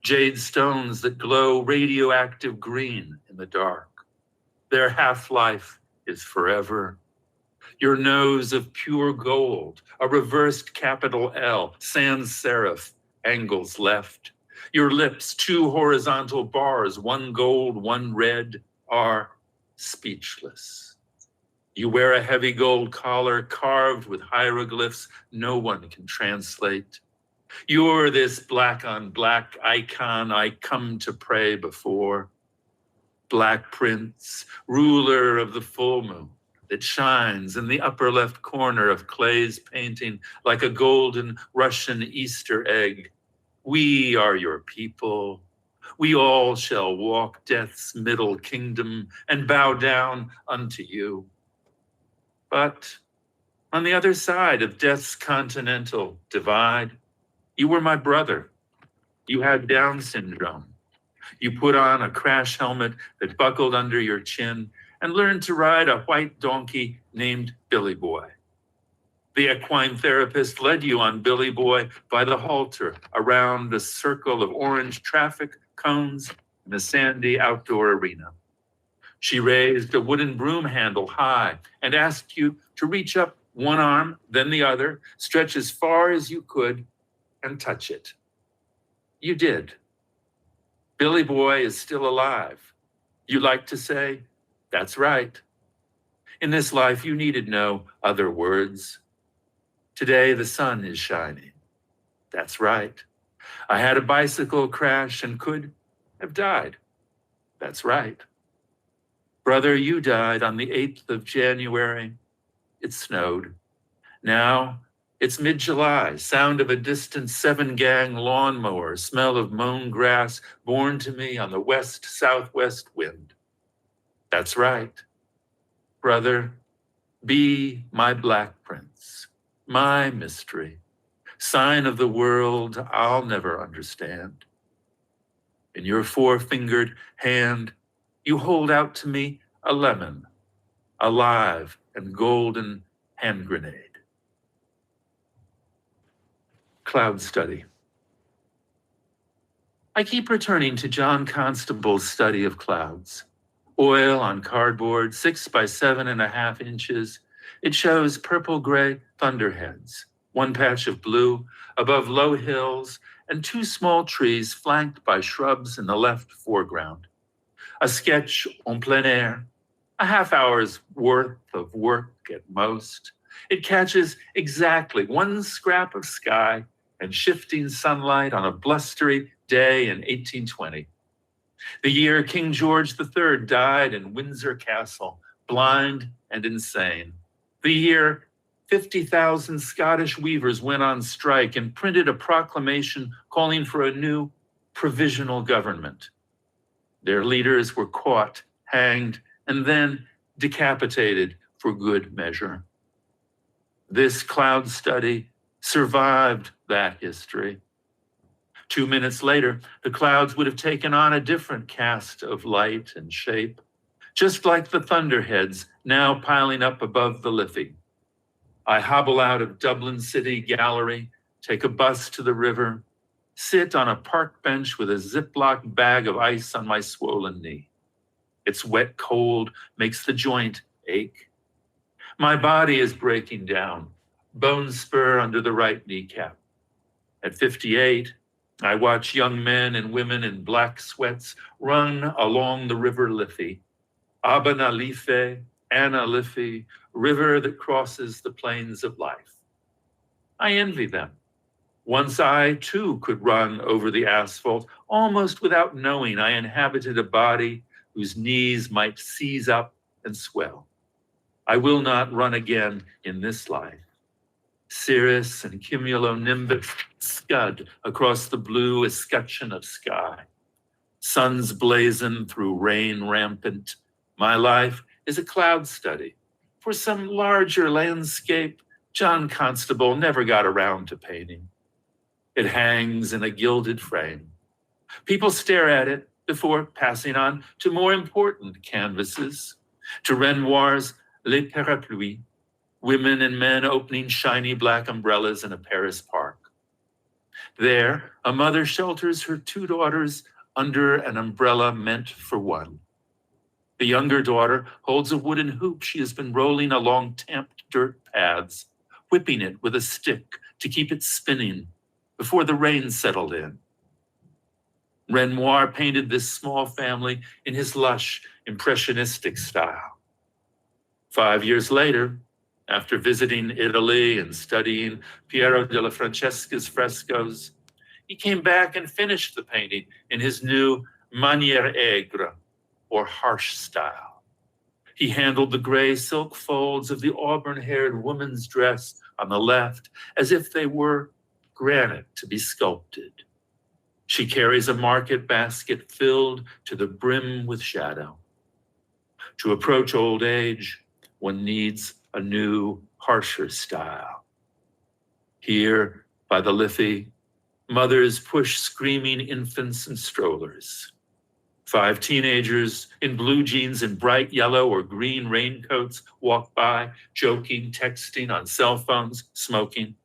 [SPEAKER 2] jade stones that glow radioactive green in the dark. Their half-life is forever. Your nose of pure gold, a reversed capital L, sans serif, angles left. Your lips, two horizontal bars, one gold, one red, are speechless. You wear a heavy gold collar carved with hieroglyphs no one can translate. You're this black on black icon I come to pray before. Black Prince, ruler of the full moon that shines in the upper left corner of Klee's painting like a golden Russian Easter egg. We are your people. We all shall walk death's middle kingdom and bow down unto you. But on the other side of death's continental divide, you were my brother. You had Down syndrome. You put on a crash helmet that buckled under your chin and learned to ride a white donkey named Billy Boy. The equine therapist led you on Billy Boy by the halter around a circle of orange traffic cones in a sandy outdoor arena. She raised a wooden broom handle high and asked you to reach up one arm, then the other, stretch as far as you could, and touch it. You did. Billy Boy is still alive. You like to say, that's right. In this life, you needed no other words. Today, the sun is shining. That's right. I had a bicycle crash and could have died. That's right. Brother, you died on the 8th of January. It snowed. Now, it's mid-July, sound of a distant 7-gang lawnmower, smell of mown grass borne to me on the west-southwest wind. That's right. Brother, be my Black Prince, my mystery, sign of the world I'll never understand. In your 4-fingered hand, you hold out to me a lemon, a live and golden hand grenade. Cloud study. I keep returning to John Constable's study of clouds. Oil on cardboard, 6 by 7.5 inches. It shows purple-gray thunderheads, one patch of blue above low hills, and 2 small trees flanked by shrubs in the left foreground. A sketch en plein air, a half hour's worth of work at most. It catches exactly one scrap of sky and shifting sunlight on a blustery day in 1820. The year King George III died in Windsor Castle, blind and insane. The year 50,000 Scottish weavers went on strike and printed a proclamation calling for a new provisional government. Their leaders were caught, hanged, and then decapitated for good measure. This cloud study survived that history. 2 minutes later, the clouds would have taken on a different cast of light and shape, just like the thunderheads now piling up above the Liffey. I hobble out of Dublin City Gallery, take a bus to the river, sit on a park bench with a Ziploc bag of ice on my swollen knee. Its wet cold makes the joint ache. My body is breaking down, bone spur under the right kneecap. At 58, I watch young men and women in black sweats run along the river Liffey, Abana Life, Anna Liffey, river that crosses the plains of life. I envy them. Once I, too, could run over the asphalt, almost without knowing I inhabited a body whose knees might seize up and swell. I will not run again in this life. Cirrus and cumulonimbus scud across the blue escutcheon of sky. Suns blazon through rain rampant. My life is a cloud study. For some larger landscape, John Constable never got around to painting. It hangs in a gilded frame. People stare at it before passing on to more important canvases, to Renoir's Les Parapluies, women and men opening shiny black umbrellas in a Paris park. There, a mother shelters her two daughters under an umbrella meant for one. The younger daughter holds a wooden hoop she has been rolling along tamped dirt paths, whipping it with a stick to keep it spinning before the rain settled in. Renoir painted this small family in his lush, impressionistic style. 5 years later, after visiting Italy and studying Piero della Francesca's frescoes, he came back and finished the painting in his new manière aigre, or harsh style. He handled the gray silk folds of the auburn-haired woman's dress on the left as if they were granite to be sculpted. She carries a market basket filled to the brim with shadow. To approach old age, one needs a new, harsher style. Here, by the Liffey, mothers push screaming infants in strollers. 5 teenagers in blue jeans and bright yellow or green raincoats walk by, joking, texting on cell phones, smoking.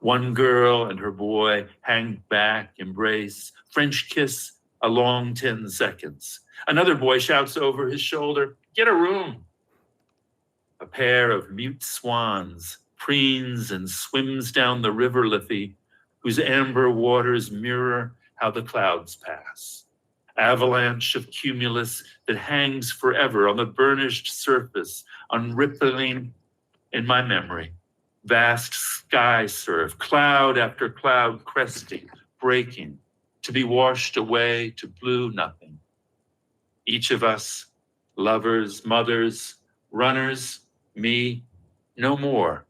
[SPEAKER 2] One girl and her boy hang back, embrace, French kiss, a long 10 seconds. Another boy shouts over his shoulder, "Get a room." A pair of mute swans preens and swims down the river Liffey, whose amber waters mirror how the clouds pass. Avalanche of cumulus that hangs forever on the burnished surface, unrippling in my memory. Vast sky surf, cloud after cloud cresting, breaking, to be washed away to blue nothing. Each of us, lovers, mothers, runners, me, no more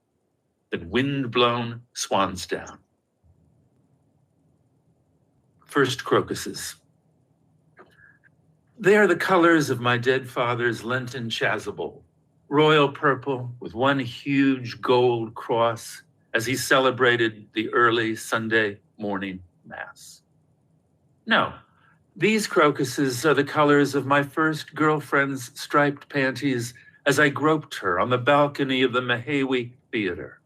[SPEAKER 2] than wind-blown Swansdown. First crocuses. They are the colors of my dead father's Lenten chasuble, royal purple with one huge gold cross as he celebrated the early Sunday morning mass. No, these crocuses are the colors of my first girlfriend's striped panties as I groped her on the balcony of the Mehewi Theater.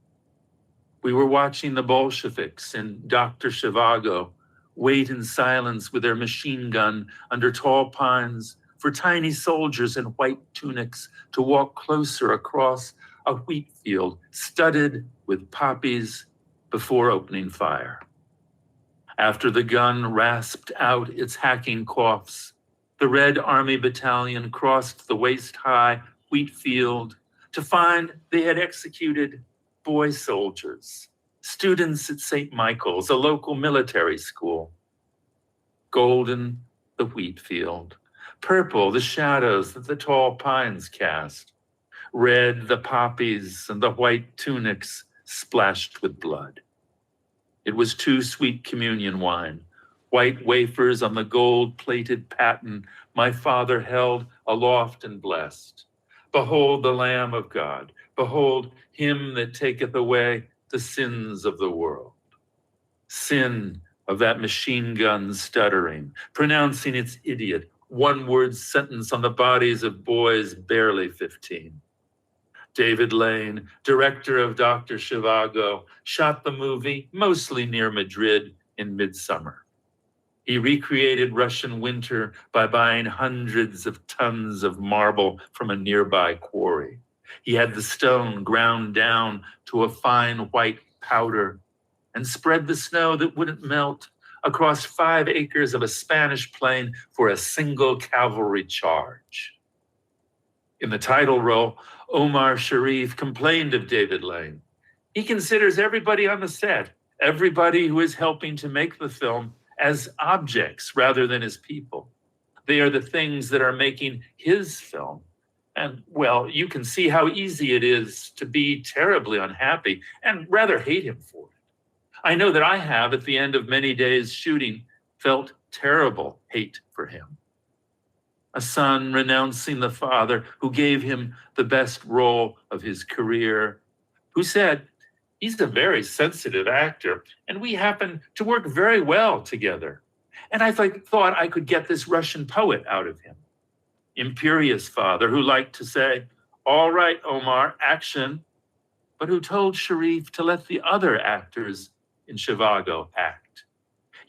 [SPEAKER 2] We were watching the Bolsheviks in Dr. Zhivago wait in silence with their machine gun under tall pines for tiny soldiers in white tunics to walk closer across a wheat field studded with poppies before opening fire. After the gun rasped out its hacking coughs, the Red Army Battalion crossed the waist-high wheat field to find they had executed boy soldiers, students at St. Michael's, a local military school. Golden, the wheat field. Purple, the shadows that the tall pines cast. Red, the poppies and the white tunics splashed with blood. It was too sweet communion wine, white wafers on the gold-plated paten my father held aloft and blessed. Behold the Lamb of God. Behold him that taketh away the sins of the world. Sin of that machine gun stuttering, pronouncing its idiot, one-word sentence on the bodies of boys barely 15. David Lane, director of Dr. Zhivago, shot the movie mostly near Madrid in midsummer. He recreated Russian winter by buying hundreds of tons of marble from a nearby quarry. He had the stone ground down to a fine white powder and spread the snow that wouldn't melt across 5 acres of a Spanish plain for a single cavalry charge. In the title role, Omar Sharif complained of David Lane. He considers everybody on the set, everybody who is helping to make the film, as objects rather than as people. They are the things that are making his film. And well, you can see how easy it is to be terribly unhappy and rather hate him for it. I know that I have, at the end of many days shooting, felt terrible hate for him. A son renouncing the father who gave him the best role of his career, who said, he's a very sensitive actor, and we happen to work very well together. And I thought I could get this Russian poet out of him. Imperious father who liked to say, all right, Omar, action, but who told Sharif to let the other actors in Chicago act.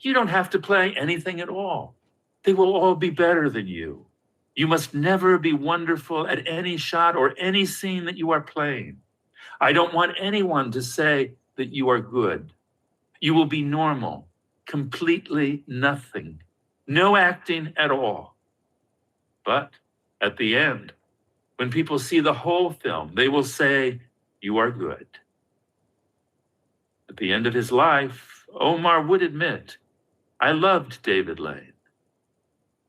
[SPEAKER 2] You don't have to play anything at all. They will all be better than you. You must never be wonderful at any shot or any scene that you are playing. I don't want anyone to say that you are good. You will be normal, completely nothing, no acting at all. But at the end, when people see the whole film, they will say, you are good. At the end of his life, Omar would admit, I loved David Lane.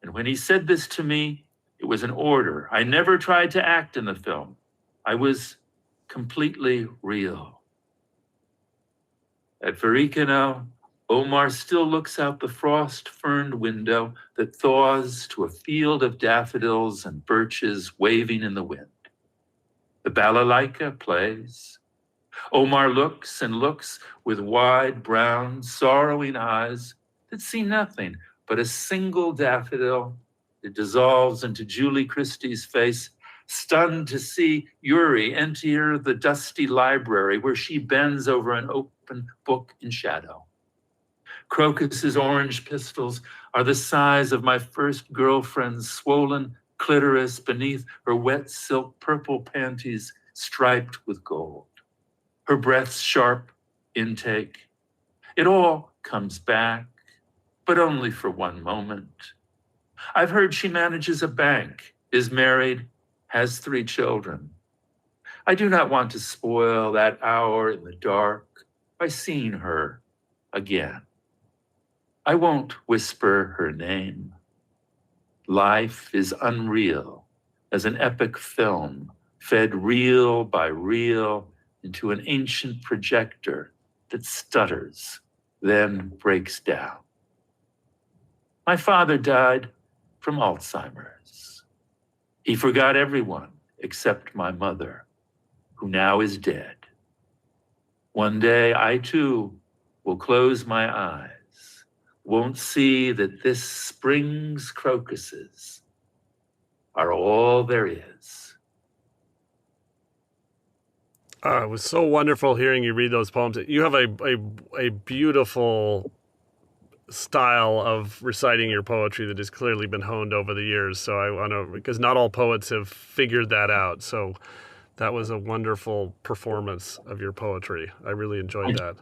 [SPEAKER 2] And when he said this to me, it was an order. I never tried to act in the film. I was completely real. At Varikino, Omar still looks out the frost-ferned window that thaws to a field of daffodils and birches waving in the wind. The balalaika plays. Omar looks and looks with wide, brown, sorrowing eyes that see nothing but a single daffodil that dissolves into Julie Christie's face, stunned to see Yuri enter the dusty library where she bends over an open book in shadow. Crocus's orange pistils are the size of my first girlfriend's swollen clitoris beneath her wet silk purple panties striped with gold. Her breath's sharp intake. It all comes back, but only for one moment. I've heard she manages a bank, is married, has 3 children. I do not want to spoil that hour in the dark by seeing her again. I won't whisper her name. Life is unreal as an epic film fed reel by reel into an ancient projector that stutters, then breaks down. My father died from Alzheimer's. He forgot everyone except my mother, who now is dead. One day I too will close my eyes, won't see that this spring's crocuses are all there is.
[SPEAKER 1] It was so wonderful hearing you read those poems. You have a beautiful style of reciting your poetry that has clearly been honed over the years. So I want to, because not all poets have figured that out. So that was a wonderful performance of your poetry. I really enjoyed that.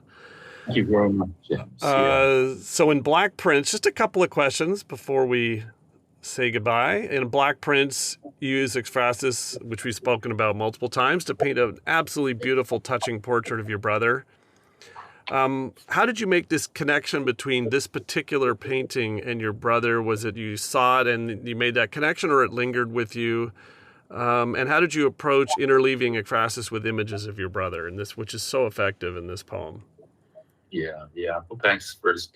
[SPEAKER 2] Thank you very much, James.
[SPEAKER 1] So in Black Prince, just a couple of questions before we say goodbye. In Black Prince, you use ekphrasis, which we've spoken about multiple times, to paint an absolutely beautiful, touching portrait of your brother. How did you make this connection between this particular painting and your brother? Was it you saw it and you made that connection, or it lingered with you? And how did you approach interleaving ekphrasis with images of your brother in this, which is so effective in this poem?
[SPEAKER 2] Yeah. Well, thanks first.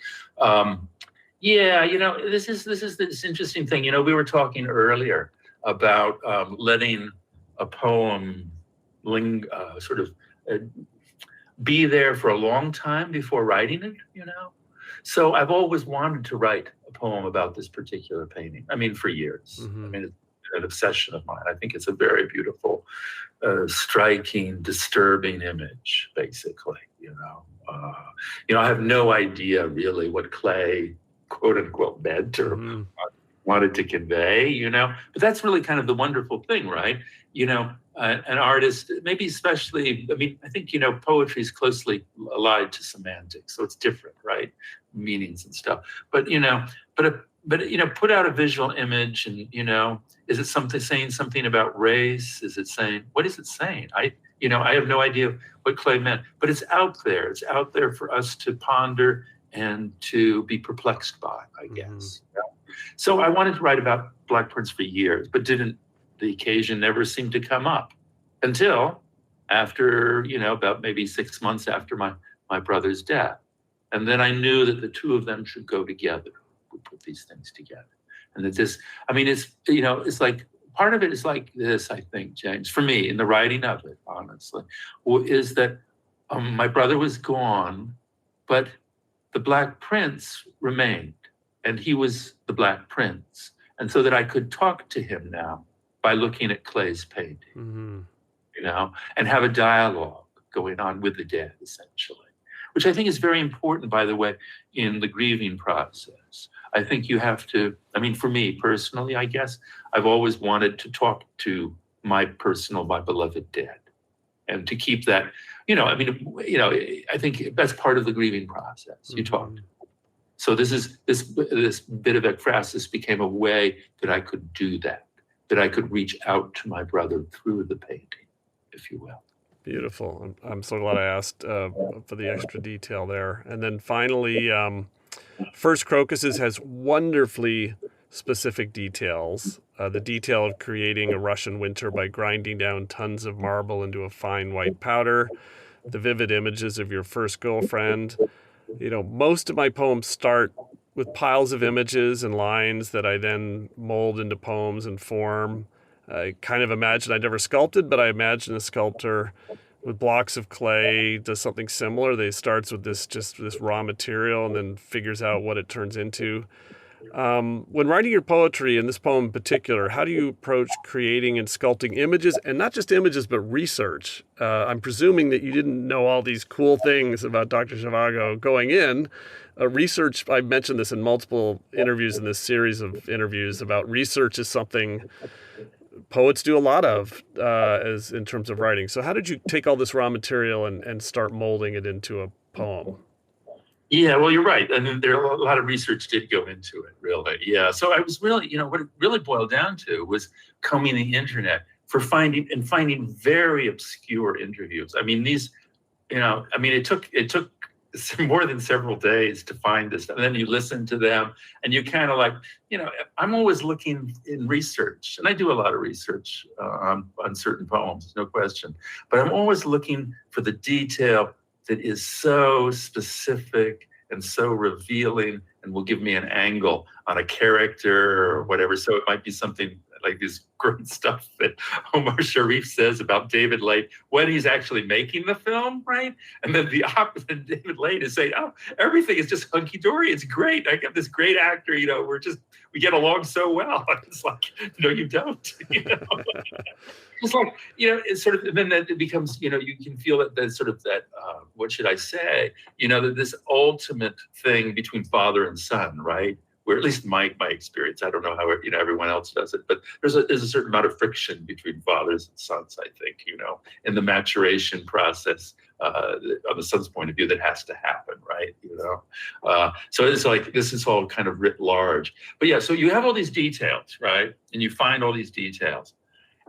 [SPEAKER 2] This is this interesting thing. We were talking earlier about letting a poem be there for a long time before writing it, So I've always wanted to write a poem about this particular painting. I mean, for years. Mm-hmm. I mean, it's an obsession of mine. I think it's a very beautiful, striking, disturbing image, basically, I have no idea really what clay quote unquote meant or
[SPEAKER 1] Mm-hmm.
[SPEAKER 2] wanted to convey, you know. But that's really kind of the wonderful thing, right? You know, an artist, maybe especially, I mean, I think, you know, poetry is closely allied to semantics, so it's different, right? Meanings and stuff. But, you know, but you know, put out a visual image and, you know, is it something saying something about race? Is it saying, what is it saying? You know, I have no idea what Clay meant, but it's out there. It's out there for us to ponder and to be perplexed by, I guess. You know? So I wanted to write about Black Prince for years, but the occasion never seemed to come up until after, you know, about maybe 6 months after my brother's death. And then I knew that the two of them should go together. We put these things together. And that this, I mean, it's, you know, it's like, part of it is like this, I think, James, for me, in the writing of it, honestly, is that my brother was gone, but the Black Prince remained, and he was the Black Prince. And so that I could talk to him now by looking at Clay's painting, you know, and have a dialogue going on with the dead, essentially, which I think is very important, by the way, in the grieving process. I think you have to, I mean, for me personally, I guess, I've always wanted to talk to my beloved dead, and to keep that, you know, I mean, you know, I think that's part of the grieving process. You talk. So this bit of ekphrasis became a way that I could do that I could reach out to my brother through the painting, if you will.
[SPEAKER 1] Beautiful. I'm so glad I asked for the extra detail there. And then finally, First Crocuses has wonderfully specific details. The detail of creating a Russian winter by grinding down tons of marble into a fine white powder, the vivid images of your first girlfriend. You know, most of my poems start with piles of images and lines that I then mold into poems and form. I kind of imagine, I never sculpted, but I imagine a sculptor with blocks of clay does something similar. They starts with this raw material and then figures out what it turns into. When writing your poetry, in this poem in particular, how do you approach creating and sculpting images, and not just images, but research? I'm presuming that you didn't know all these cool things about Dr. Zhivago going in. Research, I've mentioned this in multiple interviews in this series of interviews about research is something poets do a lot of as in terms of writing. So how did you take all this raw material and start molding it into a poem?
[SPEAKER 2] Yeah, well, you're right. I mean, there a lot of research did go into it, really. Yeah. So I was really, you know, what it really boiled down to was combing the internet for finding very obscure interviews. I mean, these, you know, I mean, it took more than several days to find this. And then you listen to them and you kind of like, you know, I'm always looking in research, and I do a lot of research on certain poems, no question. But I'm always looking for the detail that is so specific and so revealing and will give me an angle on a character or whatever. So it might be something like this great stuff that Omar Sharif says about David Late when he's actually making the film, right? And then the opposite, David Late is saying, oh, everything is just hunky-dory. It's great. I got this great actor, you know, we get along so well. It's like, no, you don't. You know? It's like, you know, it's sort of, and then it becomes, you know, you can feel that sort of that, what should I say? You know, that this ultimate thing between father and son, right? Where at least my experience, I don't know how, you know, everyone else does it, but there's a certain amount of friction between fathers and sons, I think, you know, in the maturation process, on the son's point of view, that has to happen, right? You know, so it's like, this is all kind of writ large. But yeah, so you have all these details, right? And you find all these details.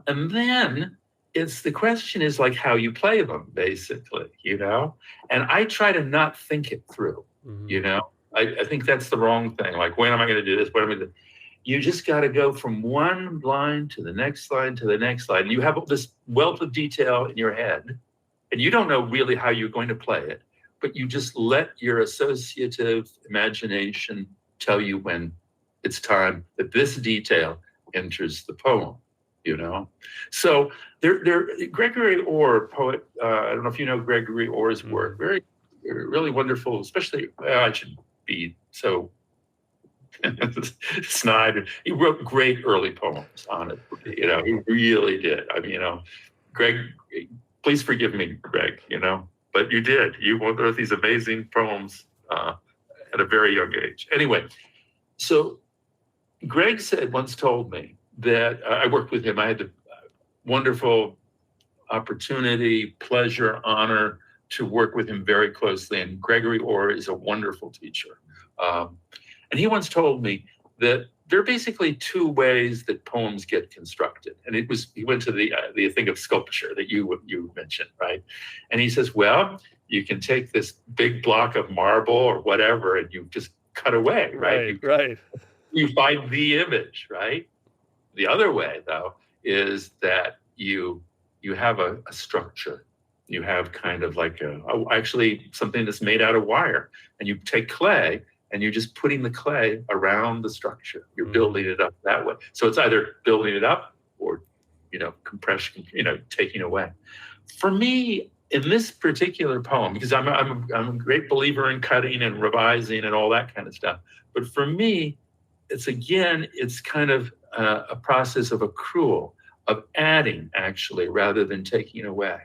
[SPEAKER 2] And then the question is like how you play them, basically, you know? And I try to not think it through, you know? I think that's the wrong thing. Like, when am I going to do this? What am I going to do? You just got to go from one line to the next line to the next line. You have this wealth of detail in your head, and you don't know really how you're going to play it, but you just let your associative imagination tell you when it's time that this detail enters the poem. You know, so Gregory Orr, poet. I don't know if you know Gregory Orr's work. Really wonderful. Especially, I should be so snide. He wrote great early poems on it. You know, he really did. I mean, you know, Greg, please forgive me, Greg. You know, but you did. You wrote these amazing poems at a very young age. Anyway. So Greg once told me that I worked with him. I had the wonderful opportunity, pleasure, honor to work with him very closely. And Gregory Orr is a wonderful teacher. And he once told me that there are basically two ways that poems get constructed. And he went to the thing of sculpture that you mentioned, right? And he says, well, you can take this big block of marble or whatever, and you just cut away, right?
[SPEAKER 1] Right.
[SPEAKER 2] You find the image, right? The other way, though, is that you have a structure. You have kind of like actually something that's made out of wire, and you take clay and you're just putting the clay around the structure. You're building it up that way. So it's either building it up or, compression, taking away. For me, in this particular poem, because I'm a great believer in cutting and revising and all that kind of stuff. But for me, it's kind of a process of accrual, of adding actually, rather than taking away.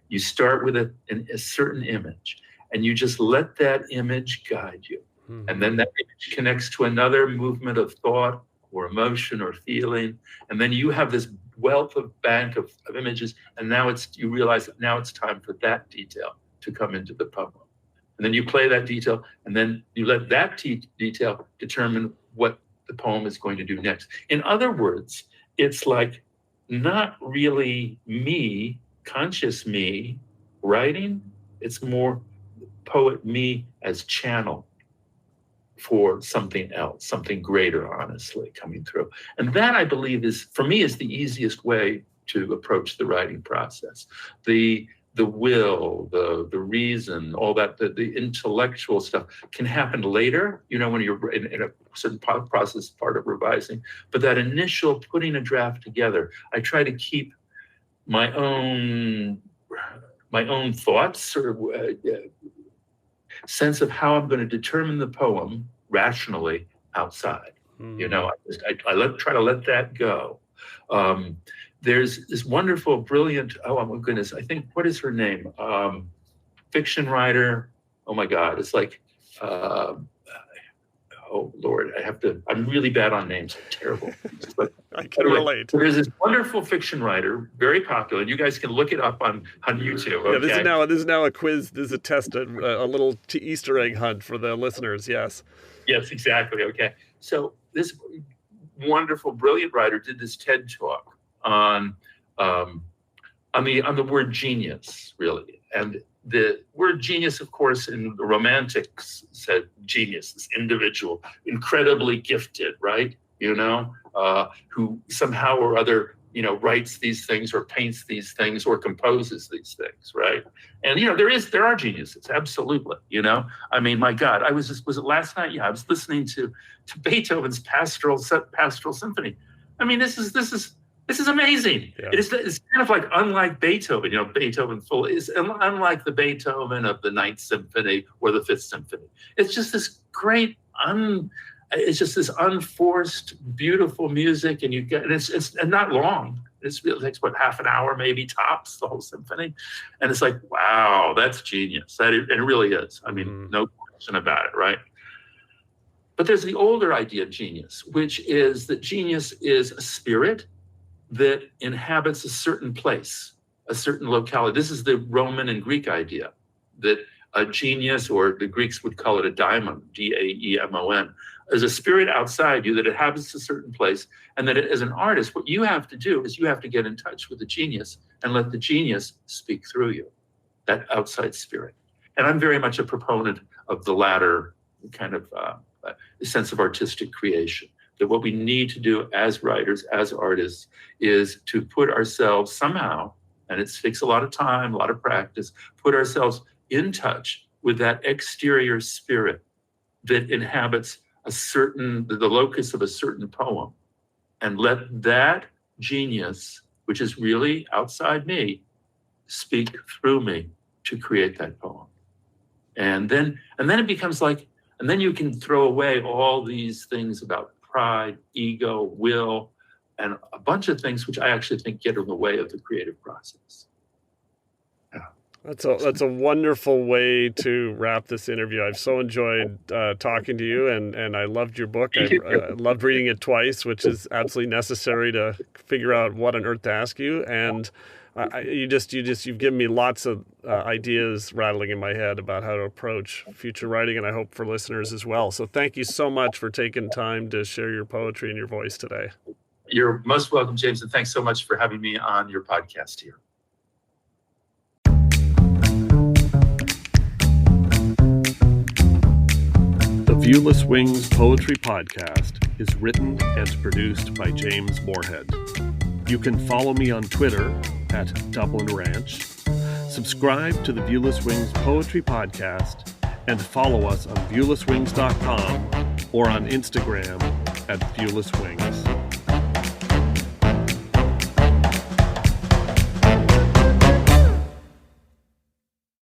[SPEAKER 2] You start with a certain image, and you just let that image guide you. And then that image connects to another movement of thought or emotion or feeling. And then you have this wealth of bank of images. And now you realize that now it's time for that detail to come into the poem. And then you play that detail, and then you let that detail determine what the poem is going to do next. In other words, it's like not really me, conscious me, writing. It's more poet me as channel for something else, something greater, honestly, coming through. And that, I believe, for me, is the easiest way to approach the writing process. The will, the reason, all that, the intellectual stuff can happen later, when you're in a certain process, part of revising. But that initial putting a draft together, I try to keep my own thoughts or sense of how I'm going to determine the poem rationally outside. I try to let that go. There's this wonderful, brilliant, oh my goodness, I think, what is her name? Fiction writer. Oh my God, it's like, oh Lord, I'm really bad on names, I'm terrible. But
[SPEAKER 1] I can relate.
[SPEAKER 2] There's this wonderful fiction writer, very popular, and you guys can look it up on YouTube. Okay?
[SPEAKER 1] Yeah, this is now a quiz, this is a test, a little Easter egg hunt for the listeners, yes.
[SPEAKER 2] Yes, exactly, okay. So this wonderful, brilliant writer did this TED Talk on the word genius, really. And the word genius, of course, in the Romantics said genius, this individual, incredibly gifted, right? Who somehow or other, writes these things or paints these things or composes these things, right? And, there are geniuses, absolutely, my God, was it last night? Yeah, I was listening to Beethoven's Pastoral Symphony. This is amazing. Yeah. It's kind of like unlike Beethoven, Beethoven is unlike the Beethoven of the Ninth Symphony or the Fifth Symphony. It's just this great, it's just this unforced, beautiful music, and it's not long. It takes half an hour, maybe tops, the whole symphony, and it's like, wow, that's genius. And it really is. No question about it, right? But there's the older idea of genius, which is that genius is a spirit that inhabits a certain place, a certain locality. This is the Roman and Greek idea that a genius, or the Greeks would call it a daimon, D-A-E-M-O-N, is a spirit outside you that inhabits a certain place, and that as an artist, what you have to do is you have to get in touch with the genius and let the genius speak through you, that outside spirit. And I'm very much a proponent of the latter kind of sense of artistic creation. That what we need to do as writers, as artists, is to put ourselves somehow, and it takes a lot of time, a lot of practice, put ourselves in touch with that exterior spirit that inhabits the locus of a certain poem, and let that genius, which is really outside me, speak through me to create that poem. And then it becomes like, and then you can throw away all these things about pride, ego, will, and a bunch of things which I actually think get in the way of the creative process.
[SPEAKER 1] That's a wonderful way to wrap this interview. I've so enjoyed talking to you, and I loved your book. I loved reading it twice, which is absolutely necessary to figure out what on earth to ask you. And you've given me lots of ideas rattling in my head about how to approach future writing, and I hope for listeners as well. So thank you so much for taking time to share your poetry and your voice today.
[SPEAKER 2] You're most welcome, James, and thanks so much for having me on your podcast here.
[SPEAKER 1] The Viewless Wings Poetry Podcast is written and produced by James Moorhead. You can follow me on Twitter at Dublin Ranch, subscribe to the Viewless Wings Poetry Podcast, and follow us on viewlesswings.com or on Instagram at Viewless Wings.